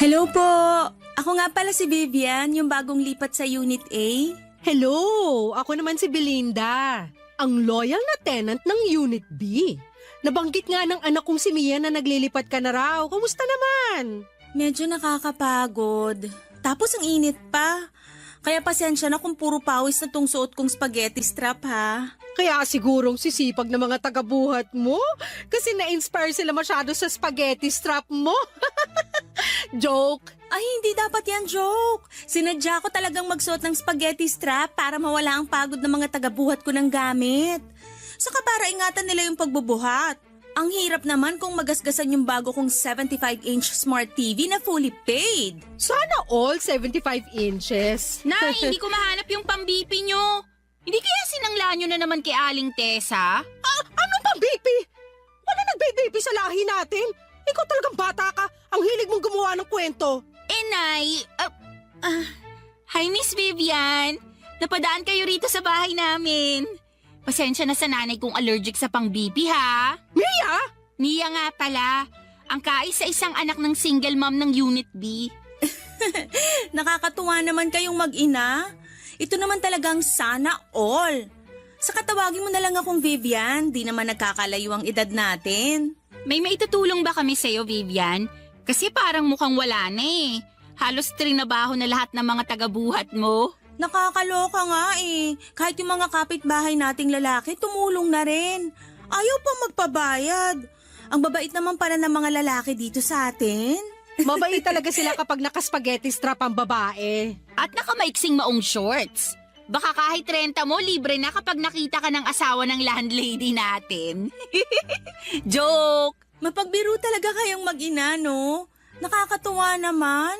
Hello po! Ako nga pala si Vivian, yung bagong lipat sa Unit A. Hello! Ako naman si Belinda, ang loyal na tenant ng Unit B. Nabanggit nga ng anak kong si Mia na naglilipat ka na raw. Kumusta naman? Medyo nakakapagod. Tapos ang init pa. Kaya pasensya na kung puro pawis na tong suot kong spaghetti strap ha. Kaya sigurong sisipag ng mga tagabuhat mo kasi na-inspire sila masyado sa spaghetti strap mo. Joke. Ay, hindi dapat yan joke. Sinadya ko talagang magsuot ng spaghetti strap para mawala ang pagod ng mga tagabuhat ko ng gamit. Saka para ingatan nila yung pagbubuhat. Ang hirap naman kung magasgasan yung bago kong 75-inch smart TV na fully paid. Sana all 75 inches. Nay, hindi ko mahanap yung pambipi nyo. Hindi kaya sinangla nyo na naman kay Aling Tessa? Anong pang-BP? Wala nagbe-BP sa lahi natin. Ikaw talagang bata ka. Ang hilig mong gumawa ng kwento. Nay, hi Miss Vivian. Napadaan kayo rito sa bahay namin. Pasensya na sa nanay kong allergic sa pang-BP ha. Mia! Mia nga pala, ang kaisa-isang anak ng single mom ng Unit B. Nakakatuwa naman kayong mag-ina. Ito naman talagang sana all. Saka tawagin mo na lang akong Vivian, di naman nagkakalayo ang edad natin. May maitutulong ba kami sa'yo, Vivian? Kasi parang mukhang wala na eh. Halos trinabaho na lahat ng mga tagabuhat mo. Nakakaloka nga eh. Kahit yung mga kapitbahay nating lalaki, tumulong na rin. Ayaw pa magpabayad. Ang babait naman pala ng mga lalaki dito sa atin. Mabait talaga sila kapag naka-spaghetti strap ang babae. At nakamaiksing maong shorts. Baka kahit renta mo, libre na kapag nakita ka ng asawa ng landlady natin. Joke! Mapagbiro talaga kayong mag-ina, no? Nakakatuwa naman.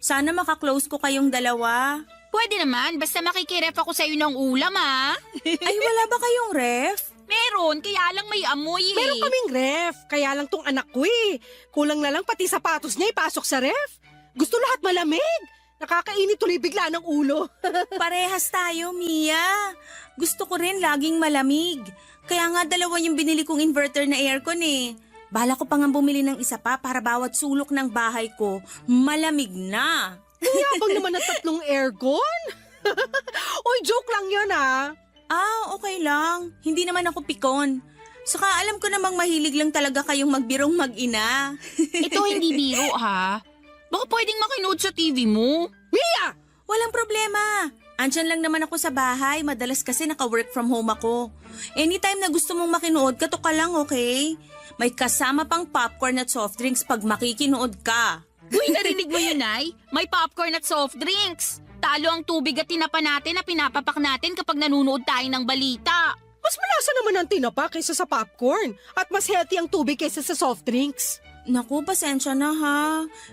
Sana makaklose ko kayong dalawa. Pwede naman, basta makikiref ako sa'yo ng ulam ha. Ay, wala ba kayong ref? Meron, kaya lang may amoy eh. Meron kaming ref, kaya lang tong anak ko eh. Kulang na lang pati sapatos niya ipasok sa ref. Gusto lahat malamig. Nakakainit tuloy bigla ng ulo. Parehas tayo, Mia. Gusto ko rin laging malamig. Kaya nga dalawa yung binili kong inverter na aircon eh. Bala ko pa nga bumili ng isa pa para bawat sulok ng bahay ko, malamig na. Yabang naman ng 3 aircon. Oy, joke lang yun ah. Okay lang. Hindi naman ako pikon. Saka alam ko namang mahilig lang talaga kayong magbirong mag-ina. Ito hindi biro ha. Baka pwedeng makinood sa TV mo. Mia! Walang problema. Andyan lang naman ako sa bahay. Madalas kasi naka-work from home ako. Anytime na gusto mong makinood, kato ka lang, okay? May kasama pang popcorn at soft drinks pag makikinood ka. Uy, narinig mo yun, Nay? May popcorn at soft drinks. Talo ang tubig at tinapa natin na pinapapak natin kapag nanunood tayo ng balita. Mas malasa naman ang tinapa kaysa sa popcorn. At mas healthy ang tubig kaysa sa soft drinks. Naku, pasensya na ha.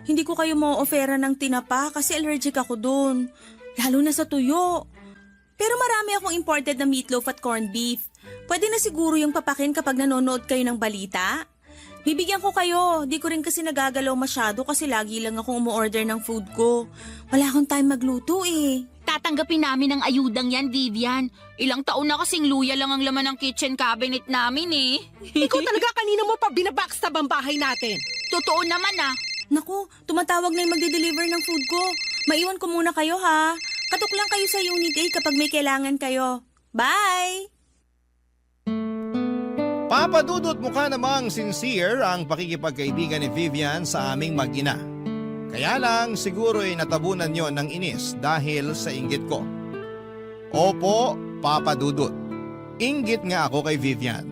Hindi ko kayo ma-offera ng tinapa kasi allergic ako dun. Lalo na sa tuyo. Pero marami akong imported na meatloaf at corned beef. Pwede na siguro yung papakin kapag nanonood kayo ng balita. Bibigyan ko kayo. Di ko rin kasi nagagalaw masyado kasi lagi lang akong umu-order ng food ko. Wala akong time magluto eh. tatanggapin namin ang ayudang yan, Vivian. Ilang taon na kasing luya lang ang laman ng kitchen cabinet namin eh. Ikaw talaga kanina mo pa binabackstab ang bahay natin. Totoo naman ah. Naku, tumatawag na yung magde-deliver ng food ko. Maiwan ko muna kayo ha. Katok lang kayo sa Unit A kapag may kailangan kayo. Bye! Papa Dudut, mukha namang sincere ang pakikipagkaibigan ni Vivian sa aming mag-ina. Kaya lang siguro'y natabunan yon ng inis dahil sa inggit ko. Opo, Papa Dudut. Inggit nga ako kay Vivian.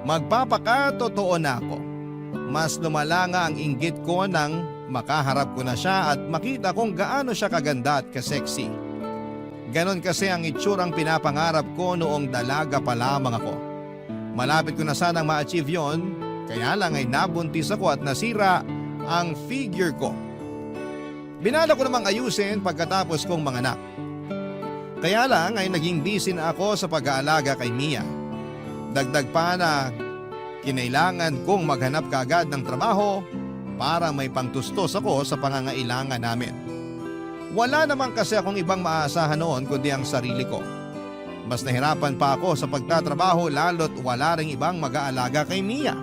Magpapakatotoo na ako. Mas lumala nga ang inggit ko nang makaharap ko na siya at makita kung gaano siya kaganda at kasexy. Ganon kasi ang itsurang pinapangarap ko noong dalaga pa lamang ako. Malapit ko na sanang ma-achieve yon, kaya lang ay nabuntis ako at nasira ang figure ko. Binala ko namang ayusin pagkatapos kong manganak. Kaya lang ay naging busy na ako sa pag-aalaga kay Mia. Dagdag pa na kinailangan kong maghanap kaagad ng trabaho para may pangtustos ako sa pangangailangan namin. Wala naman kasi akong ibang maasahan noon kundi ang sarili ko. Mas nahirapan pa ako sa pagtatrabaho lalo't wala ring ibang mag-aalaga kay Mia.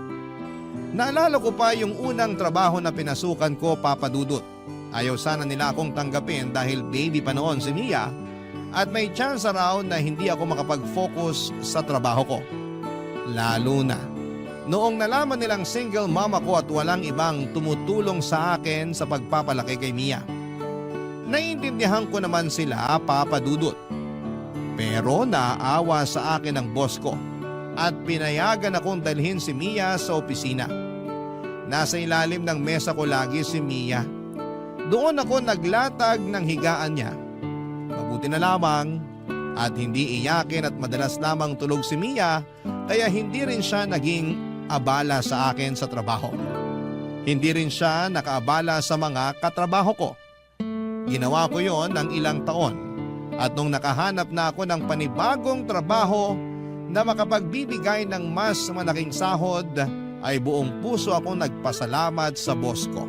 Naalala ko pa yung unang trabaho na pinasukan ko, Papa Dudut. Ayaw sana nila akong tanggapin dahil baby pa noon si Mia at may chance raw na hindi ako makapag-focus sa trabaho ko. Lalo na noong nalaman nilang single mom ako at walang ibang tumutulong sa akin sa pagpapalaki kay Mia. Naiintindihan ko naman sila, Papa Dudut. Pero naawa sa akin ang boss ko at pinayagan akong dalhin si Mia sa opisina. Nasa ilalim ng mesa ko lagi si Mia. Doon ako naglatag ng higaan niya. Mabuti na lamang at hindi iyakin at madalas lamang tulog si Mia kaya hindi rin siya naging abala sa akin sa trabaho. Hindi rin siya nakaabala sa mga katrabaho ko. Ginawa ko yon ng ilang taon. At nung nakahanap na ako ng panibagong trabaho na makapagbibigay ng mas malaking sahod, ay buong puso akong nagpasalamat sa boss ko.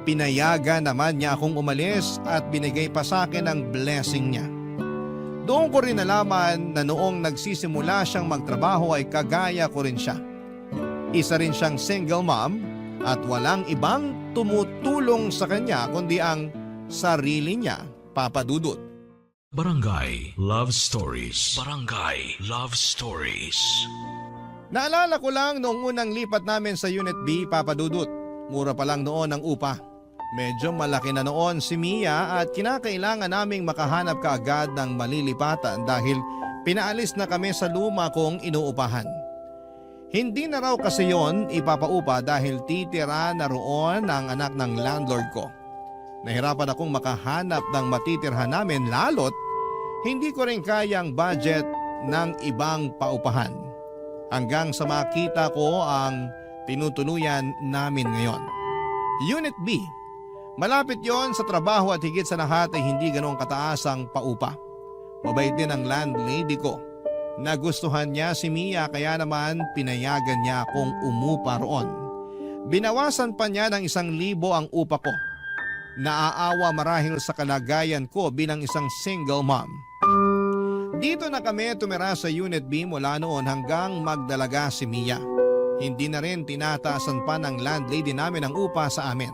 Pinayagan naman niya akong umalis at binigay pa sa akin ang blessing niya. Doon ko rin nalaman na noong nagsisimula siyang magtrabaho ay kagaya ko rin siya. Isa rin siyang single mom at walang ibang tumutulong sa kanya kundi ang sarili niya, Papa Dudut. Barangay Love Stories. Barangay Love Stories. Naalala ko lang noong unang lipat namin sa Unit B, Papa Dudut. Mura pa lang noon ang upa. Medyo malaki na noon si Mia at kinakailangan naming makahanap kaagad ng malilipatan dahil pinaalis na kami sa luma kong inuupahan. Hindi na raw kasi yon ipapaupa dahil titira na roon ang anak ng landlord ko. Nahirapan akong makahanap ng matitirhan namin lalo't hindi ko rin kayang budget ng ibang paupahan. Hanggang sa makita ko ang tinutuluyan namin ngayon. Unit B. Malapit yon sa trabaho at higit sa lahat ay hindi ganoong kataas ang paupa. Mabait din ang landlady ko. Nagustuhan niya si Mia kaya naman pinayagan niya akong umupa roon. Binawasan pa niya ng 1,000 ang upa ko. Naaawa marahil sa kalagayan ko bilang isang single mom. Dito na kami tumira sa Unit B mula noon hanggang magdalaga si Mia. Hindi na rin tinataasan pa ng landlady namin ang upa sa amin.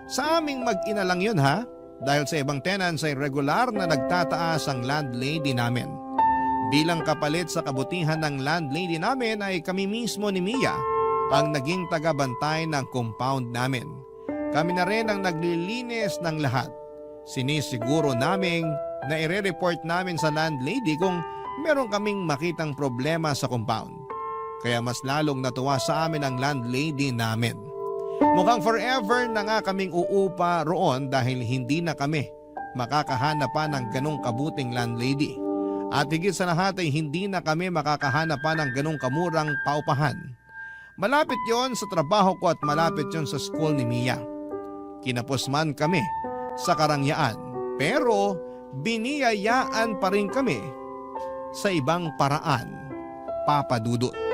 Sa aming mag-ina lang yun ha, dahil sa ibang tenants ay regular na nagtataas ang landlady namin. Bilang kapalit sa kabutihan ng landlady namin ay kami mismo ni Mia ang naging tagabantay ng compound namin. Kami na rin ang naglilinis ng lahat. Sinisiguro naming na ire-report namin sa landlady kung meron kaming makitang problema sa compound. Kaya mas lalong natuwa sa amin ang landlady namin. Mukhang forever na nga kaming uupa roon dahil hindi na kami makakahanap pa ng ganong kabuting landlady. At higit sa lahat ay hindi na kami makakahanap pa ng ganong kamurang paupahan. Malapit yon sa trabaho ko at malapit yon sa school ni Mia. Kinapos man kami sa karangyaan pero biniyayaan pa rin kami sa ibang paraan, Papa Dudut.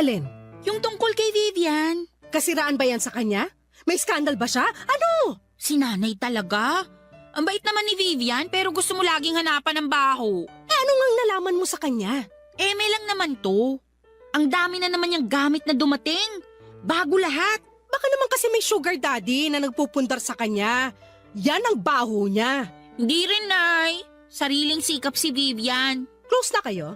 Alin? Yung tungkol kay Vivian. Kasiraan ba yan sa kanya? May skandal ba siya? Ano? Si nanay talaga. Ang bait naman ni Vivian pero gusto mo laging hanapan ng baho. Ano ngang nalaman mo sa kanya? May lang naman to. Ang dami na naman yung gamit na dumating. Bago lahat. Baka naman kasi may sugar daddy na nagpupundar sa kanya. Yan ang baho niya. Hindi rin, Nay. Sariling sikap si Vivian. Close na kayo?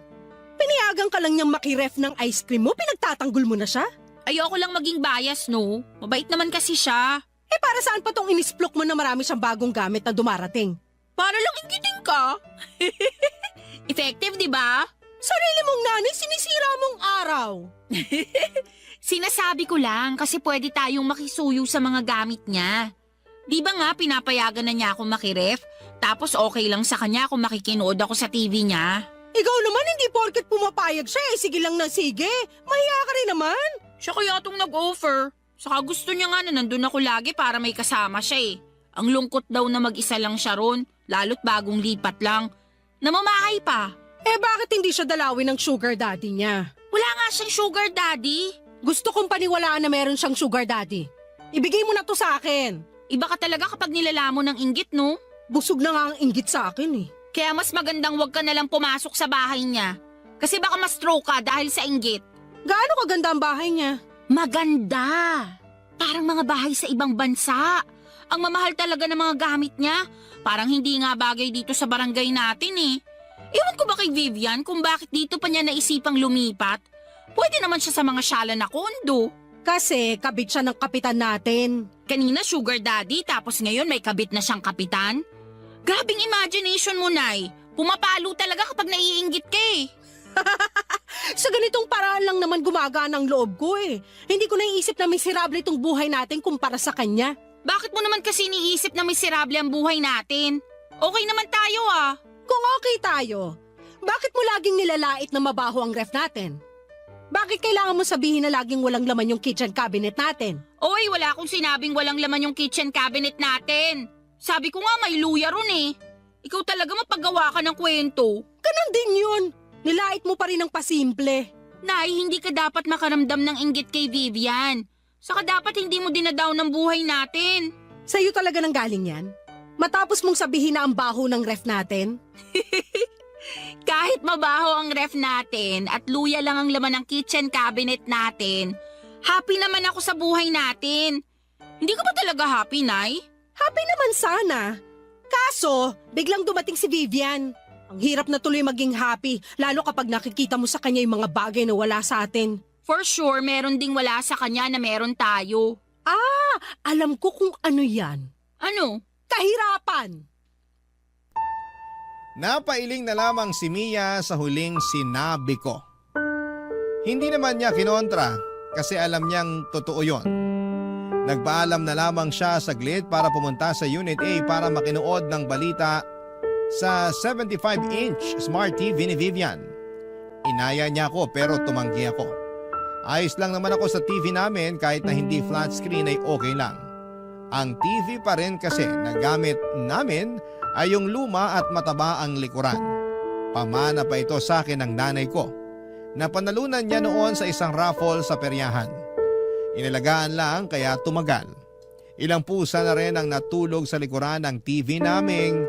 Pinayagan ka lang niyang makiref ng ice cream mo, pinagtatanggol mo na siya? Ayoko lang maging bias, no? Mabait naman kasi siya. Para saan pa tong inisplok mo na marami siyang bagong gamit na dumarating? Para lang inggitin ka. Effective, di ba? Sarili mong nanay, sinisira mong araw. Sinasabi ko lang kasi pwede tayong makisuyo sa mga gamit niya. Di ba nga pinapayagan na niya akong makiref? Tapos okay lang sa kanya kung makikinood ako sa TV niya. Ikaw naman, hindi porket pumapayag siya, sige lang na sige. Mahiya ka rin naman. Siya kaya itong nag-offer. Saka gusto niya nga na nandun ako lagi para may kasama siya eh. Ang lungkot daw na mag-isa lang siya ron, lalo't bagong lipat lang. Namamahay pa. Bakit hindi siya dalawin ng sugar daddy niya? Wala nga siyang sugar daddy. Gusto kong paniwalaan na meron siyang sugar daddy. Ibigay mo na to sa akin. Iba ka talaga kapag nilalamon ng inggit, no? Busog na nga ang inggit sa akin eh. Kaya mas magandang wag ka nalang pumasok sa bahay niya. Kasi baka ma-stroke ka dahil sa inggit. Gaano kaganda ang bahay niya? Maganda. Parang mga bahay sa ibang bansa. Ang mamahal talaga ng mga gamit niya. Parang hindi nga bagay dito sa barangay natin eh. Ewan ko ba kay Vivian kung bakit dito pa niya naisipang lumipat? Pwede naman siya sa mga syala na kondo. Kasi kabit siya ng kapitan natin. Kanina sugar daddy tapos ngayon may kabit na siyang kapitan. Grabing imagination mo, Nay. Pumapalo talaga kapag naiinggit ka eh. Sa ganitong paraan lang naman gumagana ang loob ko eh. Hindi ko naiisip na miserable itong buhay natin kumpara sa kanya. Bakit mo naman kasi iniisip na miserable ang buhay natin? Okay naman tayo ah. Kung okay tayo, bakit mo laging nilalait na mabaho ang ref natin? Bakit kailangan mo sabihin na laging walang laman yung kitchen cabinet natin? Oy, wala akong sinabing walang laman yung kitchen cabinet natin. Sabi ko nga may luya ron eh. Ikaw talaga mapagawa ka ng kwento. Ganon din yun. Nilait mo pa rin ang pasimple. Nay, hindi ka dapat makaramdam ng inggit kay Vivian. Saka dapat hindi mo dinadaw ng buhay natin. Sa'yo talaga nang galing yan? Matapos mong sabihin na ang baho ng ref natin? Kahit mabaho ang ref natin at luya lang ang laman ng kitchen cabinet natin, happy naman ako sa buhay natin. Hindi ka ba talaga happy, Nay? Happy naman sana. Kaso, biglang dumating si Vivian. Ang hirap na tuloy maging happy, lalo kapag nakikita mo sa kanya yung mga bagay na wala sa atin. For sure, meron ding wala sa kanya na meron tayo. Alam ko kung ano yan. Ano? Kahirapan! Napailing na lamang si Mia sa huling sinabi ko. Hindi naman niya kinontra kasi alam niyang totoo yon. Nagpaalam na lamang siya saglit para pumunta sa Unit A para makinood ng balita sa 75-inch Smart TV ni Vivian. Inaya niya ako pero tumanggi ako. Ayos lang naman ako sa TV namin kahit na hindi flat screen ay okay lang. Ang TV pa rin kasi na gamit namin ay yung luma at mataba ang likuran. Pamana pa ito sa akin ng nanay ko. Napanalunan niya noon sa isang raffle sa peryahan. Inalagaan lang kaya tumagal. Ilang pusa na rin ang natulog sa likuran ng TV naming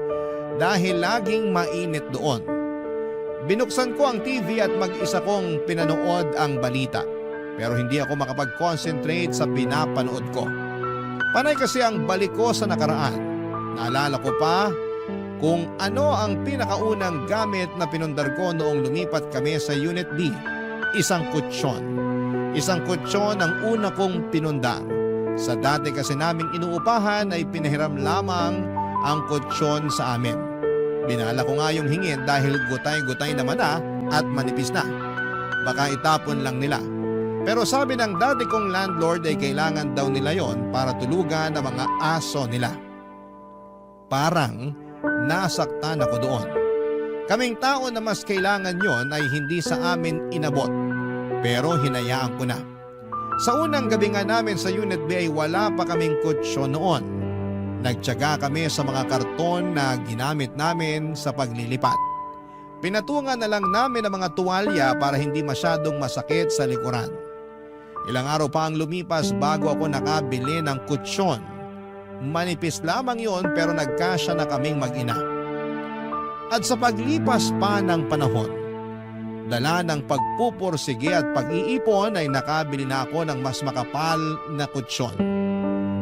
dahil laging mainit doon. Binuksan ko ang TV at mag-isa kong pinanood ang balita. Pero hindi ako makapag-concentrate sa pinapanood ko. Panay kasi ang balik ko sa nakaraan. Naalala ko pa kung ano ang pinakaunang gamit na pinundar ko noong lumipat kami sa Unit B. Isang kutsyon. Isang kutsyon ang una kong pinundar. Sa dati kasi naming inuupahan ay pinahiram lamang ang kutsyon sa amin. Binala ko nga yung hingin dahil gutay-gutay naman na at manipis na. Baka itapon lang nila. Pero sabi ng dati kong landlord ay kailangan daw nila yon para tulugan ang mga aso nila. Parang nasaktan ako doon. Kaming tao na mas kailangan yon ay hindi sa amin inabot. Pero hinayaan ko na. Sa unang gabi nga namin sa Unit B ay wala pa kaming kutsyon noon. Nagtiyaga kami sa mga karton na ginamit namin sa paglilipat. Pinatungan na lang namin ang mga tuwalya para hindi masyadong masakit sa likuran. Ilang araw pa ang lumipas bago ako nakabili ng kutsyon. Manipis lamang yon pero nagkasya na kaming mag-ina. At sa paglipas pa ng panahon, dala ng pagpupursige at pag-iipon ay nakabili na ako ng mas makapal na kutsyon.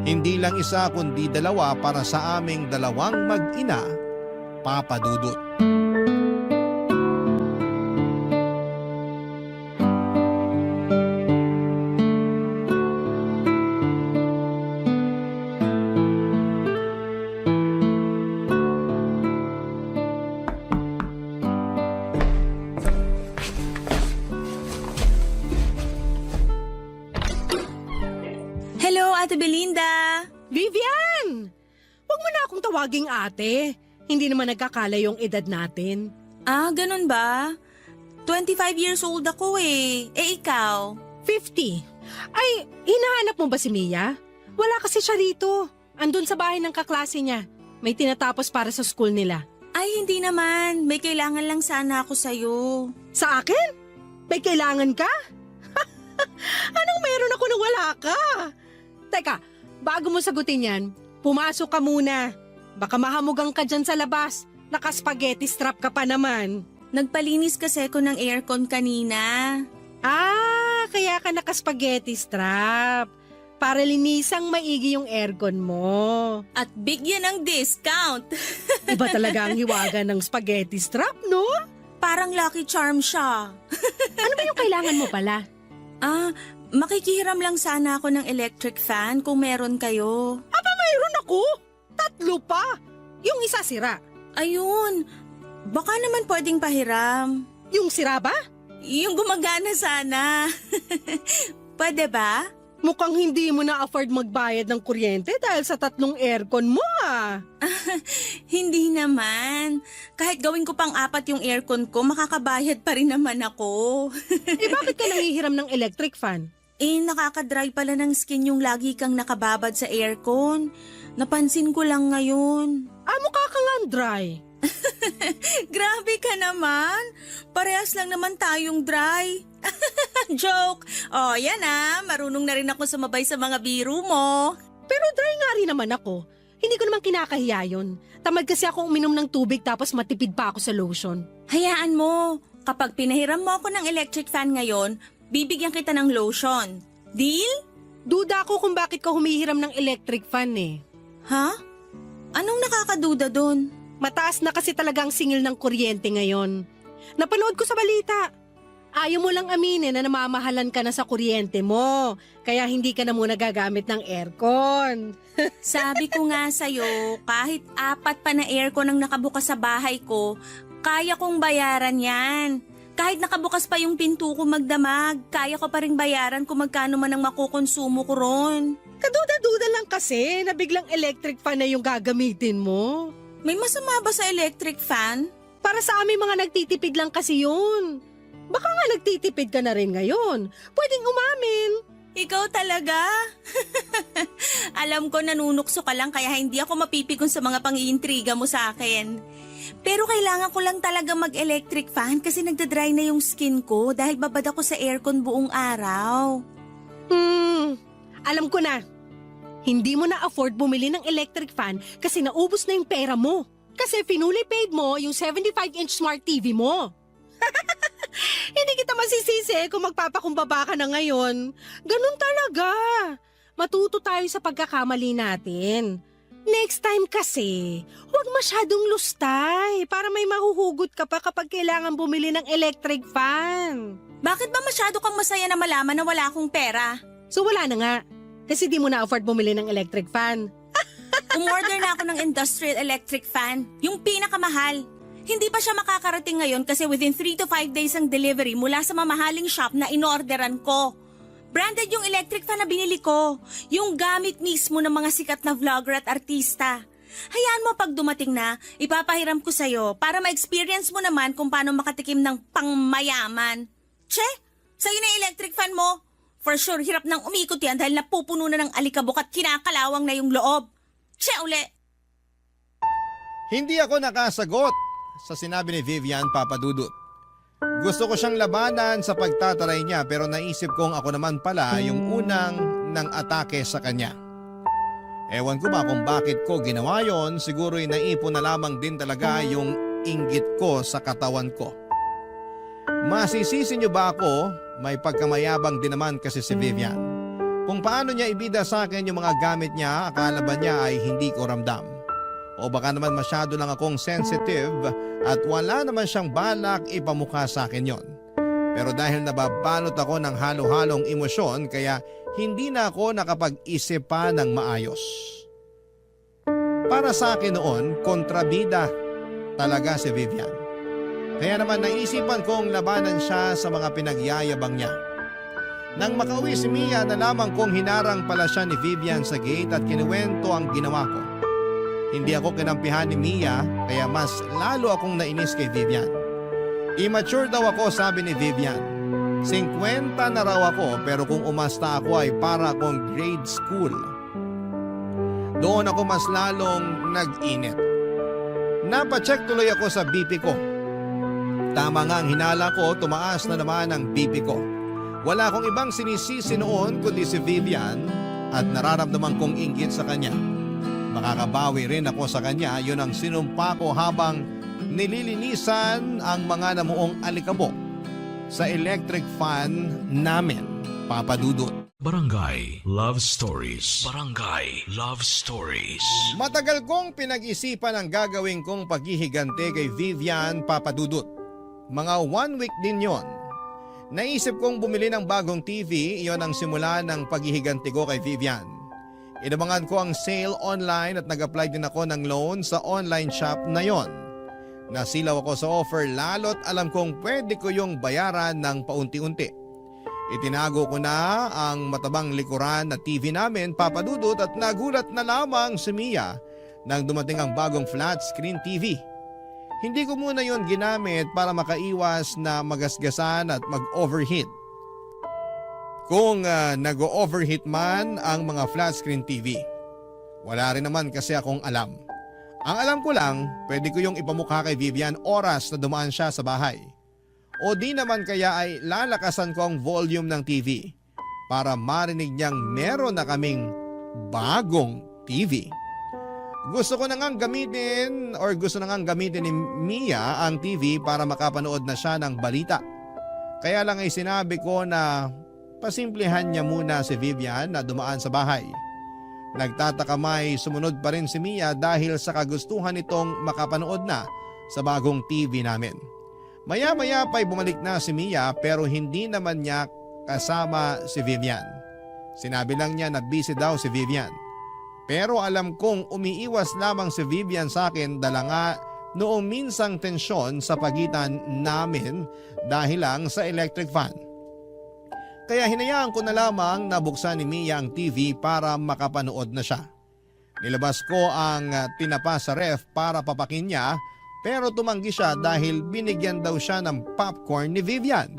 Hindi lang isa kundi dalawa para sa aming dalawang mag-ina, Papa Dudut. Hello, Ate Belinda! Vivian! Huwag mo na akong tawaging ate. Hindi naman nagkakala yung edad natin. Ah, ganun ba? 25 years old ako eh. Eh, ikaw? 50. Ay, hinahanap mo ba si Mia? Wala kasi siya rito. Andun sa bahay ng kaklase niya. May tinatapos para sa school nila. Ay, hindi naman. May kailangan lang sana ako sa'yo. Sa akin? May kailangan ka? Anong meron ako nang wala ka? Teka, bago mo sagutin yan, pumasok ka muna. Baka mahamugang ka dyan sa labas. Naka-spaghetti strap ka pa naman. Nagpalinis kasi ako ng aircon kanina. Ah, kaya ka naka-spaghetti strap. Para linisang maigi yung aircon mo. At bigyan ng discount. Iba talaga ang hiwaga ng spaghetti strap, no? Parang Lucky Charm siya. Ano ba yung kailangan mo pala? Ah, makikihiram lang sana ako ng electric fan kung meron kayo. Aba, mayroon ako. 3 pa. Yung isa sira. Ayun, baka naman pwedeng pahiram. Yung sira ba? Yung gumagana sana. Pwede ba? Mukhang hindi mo na-afford magbayad ng kuryente dahil sa 3 aircon mo ah. Hindi naman. Kahit gawin ko pang 4 yung aircon ko, makakabayad pa rin naman ako. Eh bakit ka nangihiram ng electric fan? Eh, nakakadry pala ng skin yung lagi kang nakababad sa aircon. Napansin ko lang ngayon. Ah, mukha kang dry. Grabe ka naman. Parehas lang naman tayong dry. Joke. Oh, yan ah. Marunong na rin ako sumabay sa mga biro mo. Pero dry nga rin naman ako. Hindi ko naman kinakahiya yun. Tamad kasi ako uminom ng tubig tapos matipid pa ako sa lotion. Hayaan mo. Kapag pinahiram mo ako ng electric fan ngayon, bibigyan kita ng lotion. Deal? Duda ako kung bakit ka humihiram ng electric fan eh. Ha? Anong nakakaduda doon? Mataas na kasi talaga ang singil ng kuryente ngayon. Napanood ko sa balita. Ayaw mo lang aminin na namamahalan ka na sa kuryente mo. Kaya hindi ka na muna gagamit ng aircon. Sabi ko nga sa'yo, kahit 4 pa na aircon ang nakabukas sa bahay ko, kaya kong bayaran yan. Kahit nakabukas pa yung pinto ko magdamag, kaya ko pa rin bayaran kung magkano man ang makukonsumo ko ron. Kaduda-duda lang kasi na biglang electric fan na yung gagamitin mo. May masama ba sa electric fan? Para sa aming mga nagtitipid lang kasi yun. Baka nga nagtitipid ka na rin ngayon. Pwedeng umamin. Ikaw talaga? Alam ko nanunukso ka lang kaya hindi ako mapipikon sa mga pang-iintriga mo sa akin. Pero kailangan ko lang talaga mag-electric fan kasi nagdadry na yung skin ko dahil babad ako sa aircon buong araw. Alam ko na. Hindi mo na afford bumili ng electric fan kasi naubos na yung pera mo. Kasi finally paid mo yung 75-inch smart TV mo. Hindi kita masisisi kung magpapakumbaba ka na ngayon. Ganun talaga. Matuto tayo sa pagkakamali natin. Next time kasi, huwag masyadong lustay para may mahuhugot ka pa kapag kailangan bumili ng electric fan. Bakit ba masyado kang masaya na malaman na wala akong pera? So wala na nga. Kasi di mo na afford bumili ng electric fan. Umorder na ako ng industrial electric fan, yung pinakamahal. Hindi pa siya makakarating ngayon kasi within 3 to 5 days ang delivery mula sa mamahaling shop na inorderan ko. Branded yung electric fan na binili ko, yung gamit mismo ng mga sikat na vlogger at artista. Hayaan mo pag dumating na, ipapahiram ko sa'yo para ma-experience mo naman kung paano makatikim ng pangmayaman. Che, sa'yo na yung electric fan mo. For sure, hirap nang umikot yan dahil napupuno na ng alikabok at kinakalawang na yung loob. Che, uli! Hindi ako nakasagot sa sinabi ni Vivian, Papa Dudut. Gusto ko siyang labanan sa pagtataray niya pero naisip kong ako naman pala yung unang nang atake sa kanya. Ewan ko ba kung bakit ko ginawa yon, siguro'y naipon na lamang din talaga yung inggit ko sa katawan ko. Masisisi niyo ba ako? May pagkamayabang din naman kasi si Vivian. Kung paano niya ibida sa akin yung mga gamit niya, akala ba niya ay hindi ko ramdam? O baka naman masyado lang akong sensitive at wala naman siyang balak ipamukha sa akin yon. Pero dahil nababalot ako ng halo-halong emosyon kaya hindi na ako nakapag-isip pa ng maayos. Para sa akin noon, kontrabida talaga si Vivian. Kaya naman naisipan kong labanan siya sa mga pinagyayabang niya. Nang makauwi si Mia, nalaman kong hinarang pala siya ni Vivian sa gate at kinuwento ang ginawa ko. Hindi ako kinampihan ni Mia kaya mas lalo akong nainis kay Vivian. Immature daw ako, sabi ni Vivian. 50 na raw ako pero kung umasta ako ay para akong grade school. Doon ako mas lalong nag-init. Napacheck tuloy ako sa BP ko. Tama nga ang hinala ko, tumaas na naman ang BP ko. Wala akong ibang sinisisi noon kundi si Vivian at nararamdaman kong inggit sa kanya. Makakabawi rin ako sa kanya, yun ang sinumpa ko habang nililinisan ang mga namuong alikabok sa electric fan namin, Papa Dudut. Barangay Love Stories. Barangay Love Stories. Matagal kong pinag-isipan ang gagawin kong paghihigante kay Vivian, Papa Dudut. Mga 1 week din yon. Naisip kong bumili ng bagong TV, iyon ang simula ng paghihiganti ko kay Vivian. Inabangan ko ang sale online at nag-apply din ako ng loan sa online shop na yon. Nasilaw ako sa offer lalo't alam kong pwede ko yung bayaran ng paunti-unti. Itinago ko na ang matabang likuran na TV namin, Papa Dudut, at nagulat na lamang si Mia nang dumating ang bagong flat screen TV. Hindi ko muna yon ginamit para makaiwas na magasgasan at mag-overheat. Kung nag-overheat man ang mga flat screen TV, wala rin naman kasi akong alam. Ang alam ko lang, pwede ko yung ipamukha kay Vivian oras na dumaan siya sa bahay. O di naman kaya ay lalakasan ko ang volume ng TV para marinig niyang meron na kaming bagong TV. Gusto na ngang gamitin ni Mia ang TV para makapanood na siya ng balita. Kaya lang ay sinabi ko na pasimplihan niya muna si Vivian na dumaan sa bahay. Nagtataka may sumunod pa rin si Mia dahil sa kagustuhan nitong makapanood na sa bagong TV namin. Maya-maya pa'y bumalik na si Mia pero hindi naman niya kasama si Vivian. Sinabi lang niya na busy daw si Vivian. Pero alam kong umiiwas lamang si Vivian sa akin dala nga noong minsang tensyon sa pagitan namin dahil lang sa electric fan. Kaya hinayaan ko na lamang nabuksan ni Mia ang TV para makapanood na siya. Nilabas ko ang tinapa sa ref para papakin niya pero tumanggi siya dahil binigyan daw siya ng popcorn ni Vivian.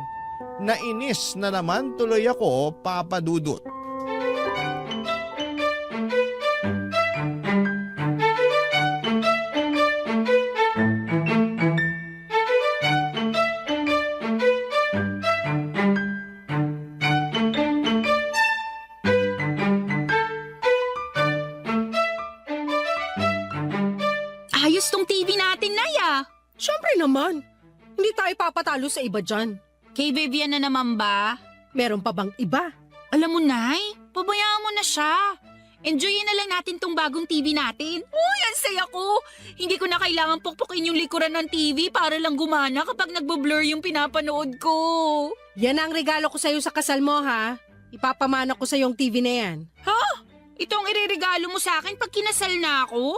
Nainis na naman tuloy ako, Papa Dudut. Ayos tong TV natin, Naya. Siyempre naman. Hindi tayo papatalo sa iba dyan. Kay Vivian na naman ba? Meron pa bang iba? Alam mo, Nay, pabayaan mo na siya. Enjoyin na lang natin tong bagong TV natin. Uy, ang saya ko. Hindi ko na kailangan pukpukin yung likuran ng TV para lang gumana kapag nagbo-blur yung pinapanood ko. Yan ang regalo ko sa'yo sa kasal mo, ha? Ipapamana ko sa'yo yung TV na yan. Ha? Ito ang ireregalo mo sa akin pag kinasal na ako?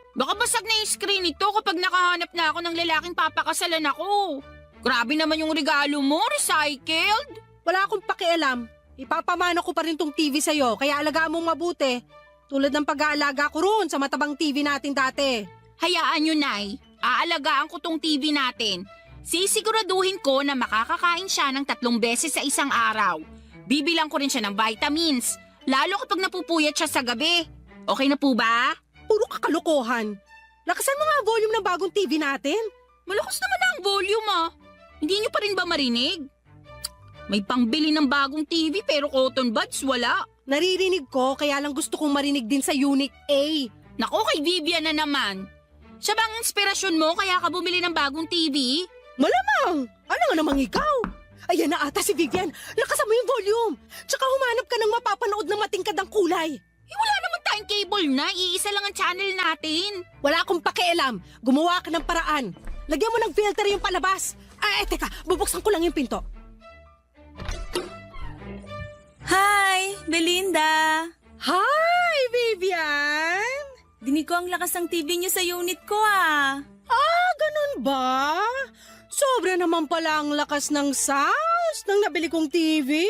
Baka basag na yung screen nito kapag nakahanap na ako ng lalaking papakasalan ako. Grabe naman yung regalo mo, recycled. Wala akong pakialam. Ipapamana ko pa rin tong TV sa'yo, kaya alagaan mong mabuti. Tulad ng pag-aalaga ko roon sa matabang TV natin dati. Hayaan nyo, Nay. Aalagaan ko tong TV natin. Sisiguraduhin ko na makakakain siya ng 3 beses sa isang araw. Bibilang ko rin siya ng vitamins, lalo kapag napupuyat siya sa gabi. Okay na po ba? Puro kakalokohan. Lakasan mo nga ang volume ng bagong TV natin. Malakas naman ang volume, ah. Hindi nyo pa rin ba marinig? May pangbili ng bagong TV pero cotton buds wala. Naririnig ko, kaya lang gusto kong marinig din sa Unit A. Nako, kay Vivian na naman. Siya bang inspirasyon mo kaya ka bumili ng bagong TV? Malamang! Ano nga namang ikaw? Ayan na ata si Vivian. Lakasan mo yung volume. Tsaka humanap ka ng mapapanood na matingkad ang kulay. Wala naman tayong cable na. Iisa lang ang channel natin. Wala akong pakialam. Gumawa ka ng paraan. Lagyan mo ng filter yung palabas. Teka, bubuksan ko lang yung pinto. Hi, Belinda! Hi, Vivian! Dinig ko ang lakas ng TV niyo sa unit ko ah. Ganun ba? Sobra naman pala ang lakas ng sounds ng nabili kong TV.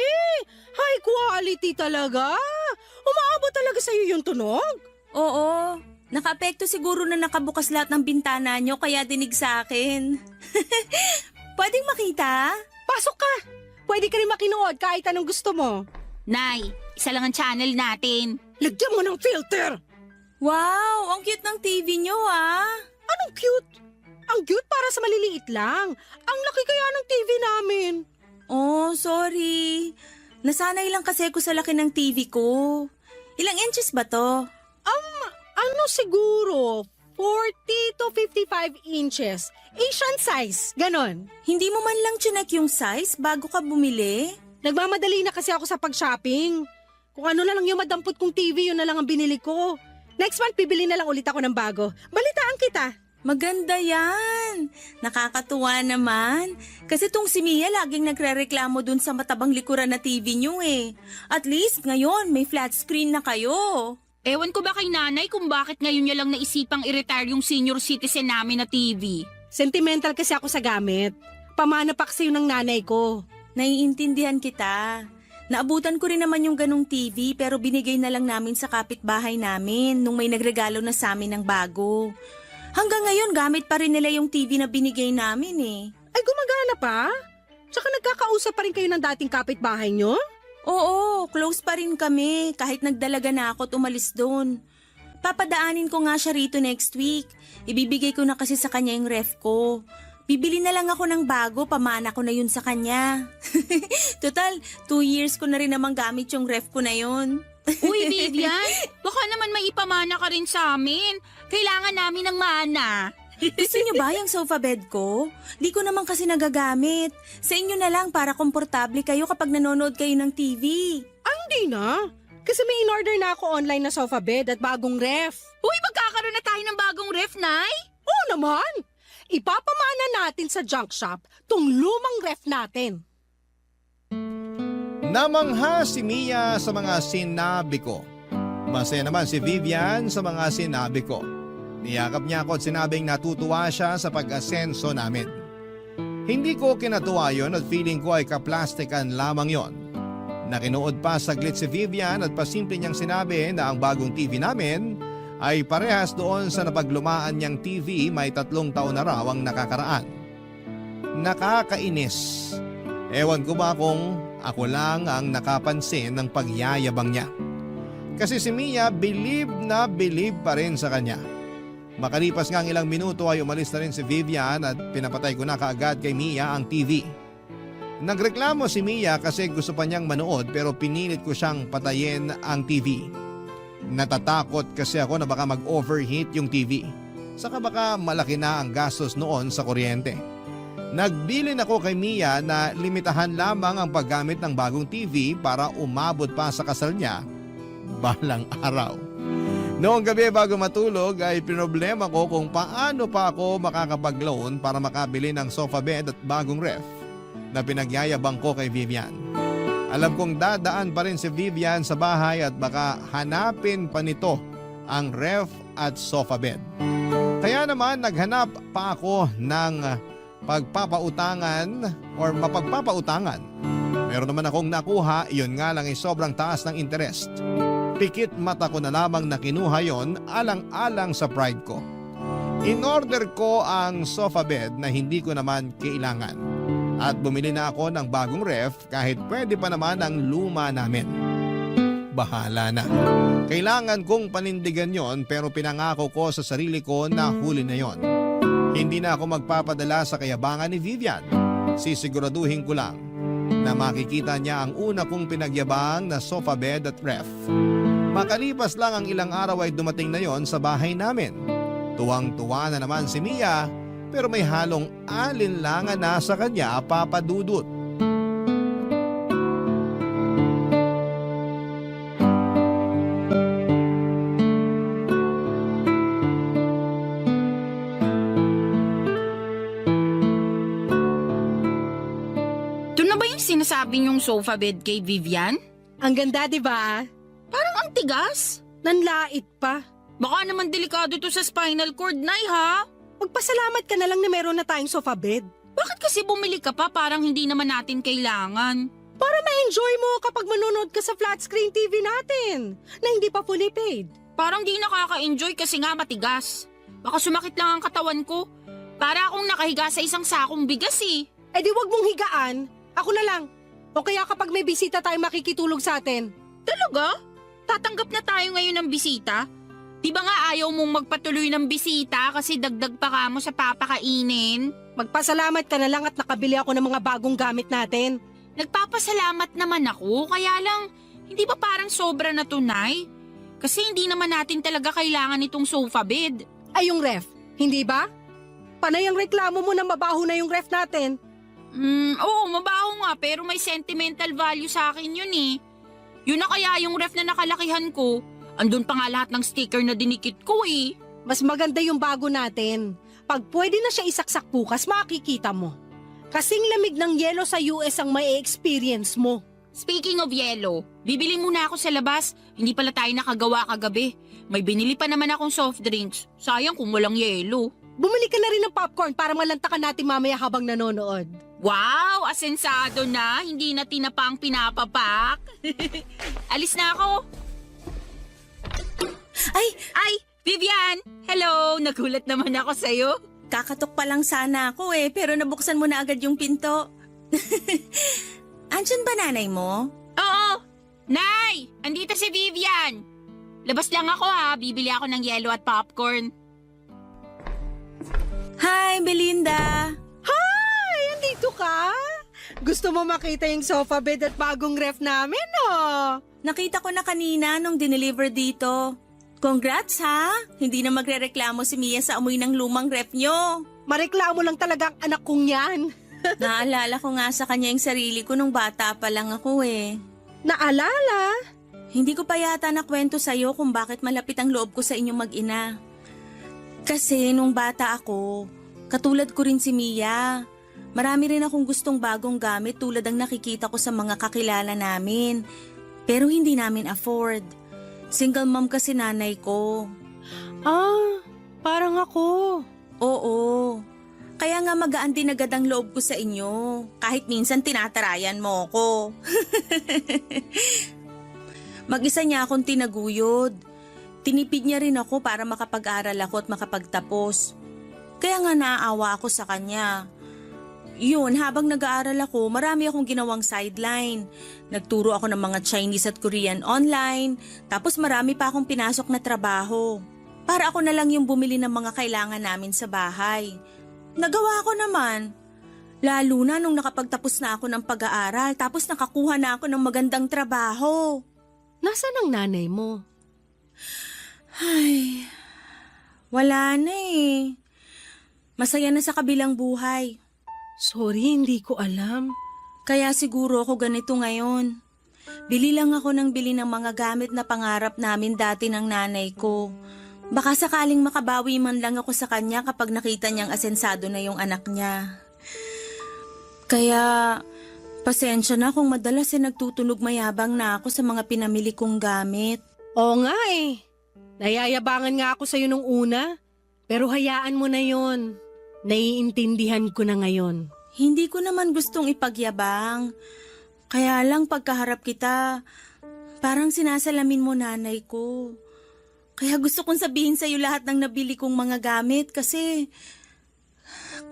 High quality talaga. Umaabot talaga sa'yo yung tunog. Oo, nakaapekto siguro na nakabukas lahat ng bintana niyo kaya dinig sa akin. Pwedeng makita? Pasok ka. Pwede ka rin makinood kahit anong gusto mo. Nay, isa lang ang channel natin. Lagyan mo ng filter. Wow, ang cute ng TV niyo ah. Anong cute? Ang cute para sa maliliit lang. Ang laki kaya ng TV namin. Oh, sorry. Nasanay lang kasi ako sa laki ng TV ko. Ilang inches ba to? Ano siguro? 40 to 55 inches. Asian size, ganon. Hindi mo man lang chinek yung size bago ka bumili? Nagmamadali na kasi ako sa pag-shopping. Kung ano na lang yung madampot kong TV, yun na lang ang binili ko. Next month, bibili na lang ulit ako ng bago. Balitaan kita. Maganda yan. Nakakatuwa naman. Kasi tong si Mia laging nagre-reklamo dun sa matabang likuran na TV nyo eh. At least ngayon may flat screen na kayo. Ewan ko ba kay nanay kung bakit ngayon niya lang naisipang i-retire yung senior citizen namin na TV. Sentimental kasi ako sa gamit. Pamana pa kasi yun ng nanay ko. Naiintindihan kita. Naabutan ko rin naman yung ganong TV pero binigay na lang namin sa kapitbahay namin nung may nagregalo na sa amin ng bago. Hanggang ngayon gamit pa rin nila yung TV na binigay namin eh. Ay, gumagana pa? Tsaka nagkakausap pa rin kayo ng dating kapitbahay nyo? Oo, close pa rin kami kahit nagdalaga na ako at umalis doon. Papadaanin ko nga siya rito next week. Ibibigay ko na kasi sa kanya yung ref ko. Bibili na lang ako ng bago, pamana ko na yun sa kanya. Total, 2 years ko na rin namang gamit yung ref ko na yun. Uy, Vivian, baka naman may ipamana ka rin sa amin. Kailangan namin ng mana. Gusto niyo ba yung sofa bed ko? Di ko naman kasi nagagamit. Sa inyo na lang para komportable kayo kapag nanonood kayo ng TV. Hindi na. Kasi may in-order na ako online na sofa bed at bagong ref. Uy, magkakaroon na tayo ng bagong ref, Nay? Oo naman. Ipapamana natin sa junk shop tong lumang ref natin. Namangha si Mia sa mga sinabi ko. Masaya naman si Vivian sa mga sinabi ko. Niyakap niya ako at sinabing natutuwa siya sa pag-asenso namin. Hindi ko kinatuwa yon at feeling ko ay kaplastikan lamang yon. Nakinuod pa saglit si Vivian at pasimple niyang sinabi na ang bagong TV namin ay parehas doon sa napaglumaan niyang TV may 3 taon na raw ang nakakaraan. Nakakainis. Ewan ko ba kung ako lang ang nakapansin ng pagyayabang niya. Kasi si Mia believe na believe pa rin sa kanya. Makalipas nga ang ilang minuto ay umalis na rin si Vivian at pinapatay ko na kaagad kay Mia ang TV. Nagreklamo si Mia kasi gusto pa niyang manood pero pinilit ko siyang patayin ang TV. Natatakot kasi ako na baka mag-overheat yung TV. Saka baka malaki na ang gastos noon sa kuryente. Nagbilin ako kay Mia na limitahan lamang ang paggamit ng bagong TV para umabot pa sa kasal niya balang araw. Noong gabi bago matulog ay pinoblema ko kung paano pa ako makakapag-loan para makabili ng sofa bed at bagong ref na pinagyayabang ko kay Vivian. Alam kong dadaan pa rin si Vivian sa bahay at baka hanapin pa nito ang ref at sofa bed. Kaya naman naghanap pa ako ng pagpapautangan or mapagpapautangan. Meron naman akong nakuha, iyon nga lang ay sobrang taas ng interest. Pikit mata ko na lamang na kinuha yon alang-alang sa pride ko. In-order ko ang sofa bed na hindi ko naman kailangan. At bumili na ako ng bagong ref kahit pwede pa naman ang luma namin. Bahala na. Kailangan kong panindigan yon pero pinangako ko sa sarili ko na huli na yon. Hindi na ako magpapadala sa kayabangan ni Vivian. sisiguraduhin ko lang na makikita niya ang una kong pinagyabang na sofa bed at ref. Makalipas lang ang ilang araw ay dumating na yon sa bahay namin. Tuwang-tuwa na naman si Mia pero may halong alinlangan na sa kanya, Papa Dudut. Ito na ba yung sinasabi niyong sofa bed kay Vivian? Ang ganda, di ba? Parang ang tigas. Nanlait pa. Baka naman delikado to sa spinal cord, Nay, ha? Magpasalamat ka na lang na meron na tayong sofa bed. Bakit kasi bumili ka pa parang hindi naman natin kailangan? Para ma-enjoy mo kapag manonood ka sa flat screen TV natin na hindi pa fully paid. Parang di nakaka-enjoy kasi nga matigas. Baka sumakit lang ang katawan ko. Para akong nakahiga sa isang sakong bigas eh. Eh di wag mong higaan. Ako na lang. O kaya kapag may bisita tayo makikitulog sa atin. Talaga? Tatanggap na tayo ngayon ng bisita? Di ba nga ayaw mong magpatuloy ng bisita kasi dagdag pa ka mo sa papakainin? Magpasalamat ka na lang at nakabili ako ng mga bagong gamit natin. Nagpapasalamat naman ako, kaya lang hindi ba parang sobra na tunay? Kasi hindi naman natin talaga kailangan itong sofa bed. Ay yung ref, hindi ba? Panay ang reklamo mo na mabaho na yung ref natin. Oo, mabaho nga pero may sentimental value sa akin yun eh. Yun na kaya yung ref na nakalakihan ko. Andun pa nga lahat ng sticker na dinikit ko eh. Mas maganda yung bago natin. Pag pwede na siya isaksak bukas, makikita mo. Kasing lamig ng yelo sa US ang may experience mo. Speaking of yellow, bibili muna ako sa labas. Hindi pala tayo nakagawa kagabi. May binili pa naman akong soft drinks. Sayang kung walang yellow. Bumili ka na rin ng popcorn para malantakan natin mamaya habang nanonood. Wow, asensado na. Hindi na tinapa ang pinapapak. Alis na ako. Ay, Vivian! Hello! Nagulat naman ako sa'yo. Kakatok pa lang sana ako pero nabuksan mo na agad yung pinto. Andyan ba nanay mo? Oo! Nay! Andito si Vivian! Labas lang ako ha. Bibili ako ng yellow at popcorn. Hi, Belinda! Hi! Andito ka? Gusto mo makita yung sofa bed at bagong ref namin, no? Nakita ko na kanina nung dineliver dito. Congrats ha! Hindi na magrereklamo si Mia sa amoy ng lumang ref nyo. Mareklamo lang talaga ang anak kong yan. Naalala ko nga sa kanya yung sarili ko nung bata pa lang ako Naalala? Hindi ko pa yata nakwento sa'yo kung bakit malapit ang loob ko sa inyong mag-ina. Kasi nung bata ako, katulad ko rin si Mia. Marami rin akong gustong bagong gamit tulad ang nakikita ko sa mga kakilala namin. Pero hindi namin afford. Single mom kasi nanay ko. Ah, parang ako. Oo. Kaya nga magaan din agad ang loob ko sa inyo. Kahit minsan tinatarayan mo ko. Mag-isa niya akong tinaguyod. Tinipid niya rin ako para makapag-aral ako at makapagtapos. Kaya nga naaawa ako sa kanya. Yun, habang nag-aaral ako, marami akong ginawang sideline. Nagturo ako ng mga Chinese at Korean online, tapos marami pa akong pinasok na trabaho. Para ako na lang yung bumili ng mga kailangan namin sa bahay. Nagawa ko naman. Lalo na nung nakapagtapos na ako ng pag-aaral, tapos nakakuha na ako ng magandang trabaho. Nasaan ang nanay mo? Ay, wala na Masaya na sa kabilang buhay. Sorry, hindi ko alam. Kaya siguro ako ganito ngayon. Bili lang ako ng bili ng mga gamit na pangarap namin dati ng nanay ko. Baka sakaling makabawi man lang ako sa kanya kapag nakita niyang asensado na yung anak niya. Kaya, pasensya na kung madalas nagtutunog mayabang na ako sa mga pinamili kong gamit. Oo nga Nayayabangan nga ako sa'yo nung una. Pero hayaan mo na yon. Naiintindihan ko na ngayon. Hindi ko naman gustong ipagyabang. Kaya lang pagkaharap kita, parang sinasalamin mo nanay ko. Kaya gusto kong sabihin sa'yo lahat ng nabili kong mga gamit kasi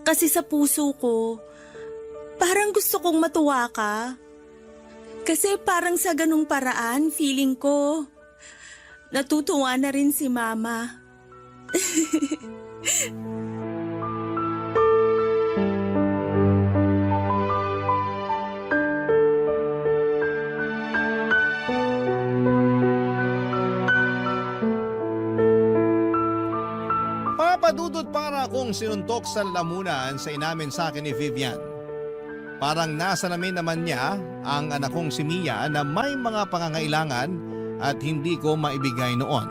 sa puso ko, parang gusto kong matuwa ka. Kasi parang sa ganung paraan, feeling ko, natutuwa na rin si Mama. Papadudot para akong sinuntok sa lalamunan sa inamin sa akin ni Vivian. Parang nasa namin naman niya ang anak kong si Mia na may mga pangangailangan at hindi ko maibigay noon.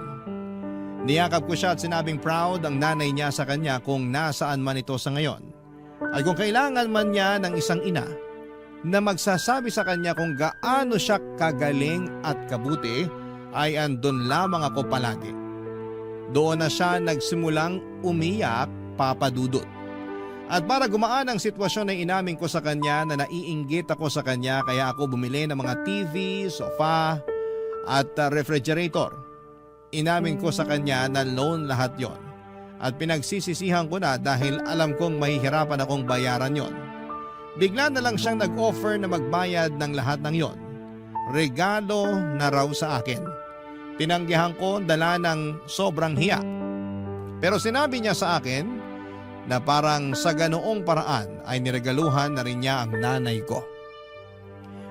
Niyakap ko siya at sinabing proud ang nanay niya sa kanya kung nasaan man ito sa ngayon. At kung kailangan man niya ng isang ina na magsasabi sa kanya kung gaano siya kagaling at kabuti, ay andun lamang ako palagi. Doon na siya nagsimulang umiyak, Papa Dudut. At para gumaan ang sitwasyon ay inamin ko sa kanya na naiinggit ako sa kanya kaya ako bumili ng mga TV, sofa at refrigerator. Inamin ko sa kanya na loan lahat yon. At pinagsisisihan ko na dahil alam kong mahihirapan akong bayaran yon. Bigla na lang siyang nag-offer na magbayad ng lahat ng yon. Regalo na raw sa akin. Tinanggihan ko dala ng sobrang hiya. Pero sinabi niya sa akin na parang sa ganoong paraan ay niregaluhan na rin niya ang nanay ko.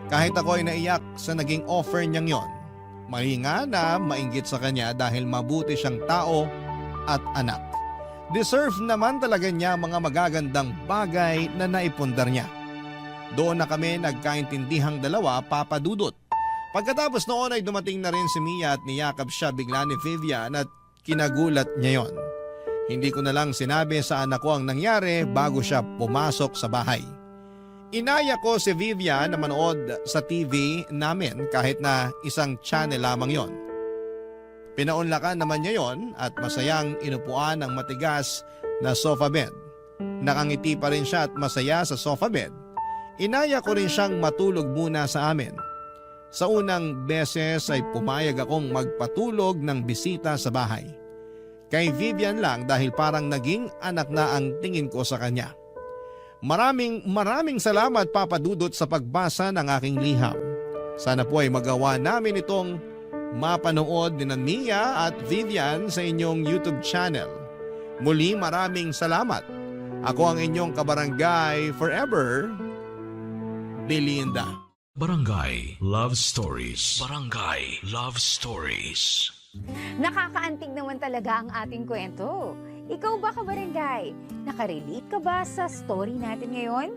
Kahit ako ay naiyak sa naging offer niyang yon, mahinga na mainggit sa kanya dahil mabuti siyang tao at anak. Deserve naman talaga niya mga magagandang bagay na naipundar niya. Doon na kami nagkaintindihang dalawa, Papa Dudut. Pagkatapos noon ay dumating na rin si Mia at niyakap siya bigla ni Vivian at kinagulat niya yon. Hindi ko na lang sinabi sa anak ko ang nangyari bago siya pumasok sa bahay. Inaya ko si Vivian na manood sa TV namin kahit na isang channel lamang yon. Pinaunlakan naman niya yon at masayang inupuan ng matigas na sofa bed. Nakangiti pa rin siya at masaya sa sofa bed. Inaya ko rin siyang matulog muna sa amin. Sa unang beses ay pumayag akong magpatulog ng bisita sa bahay. Kay Vivian lang dahil parang naging anak na ang tingin ko sa kanya. Maraming salamat, Papa Dudut, sa pagbasa ng aking liham. Sana po ay magawa namin itong mapanood ni Mia at Vivian sa inyong YouTube channel. Muli maraming salamat. Ako ang inyong kabarangay forever, Belinda. Barangay Love Stories. Barangay Love Stories. Nakakaantig naman talaga ang ating kwento. Ikaw ba, kabarangay? Nakarelate ka ba sa story natin ngayon?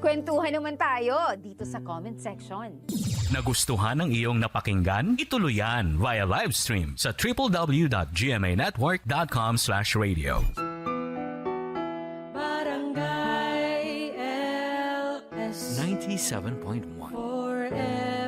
Kwentuhan naman tayo dito sa comment section. Nagustuhan ng iyong napakinggan? Ituloy yan via live stream sa www.gmanetwork.com/radio. Barangay LS 97.1 forever.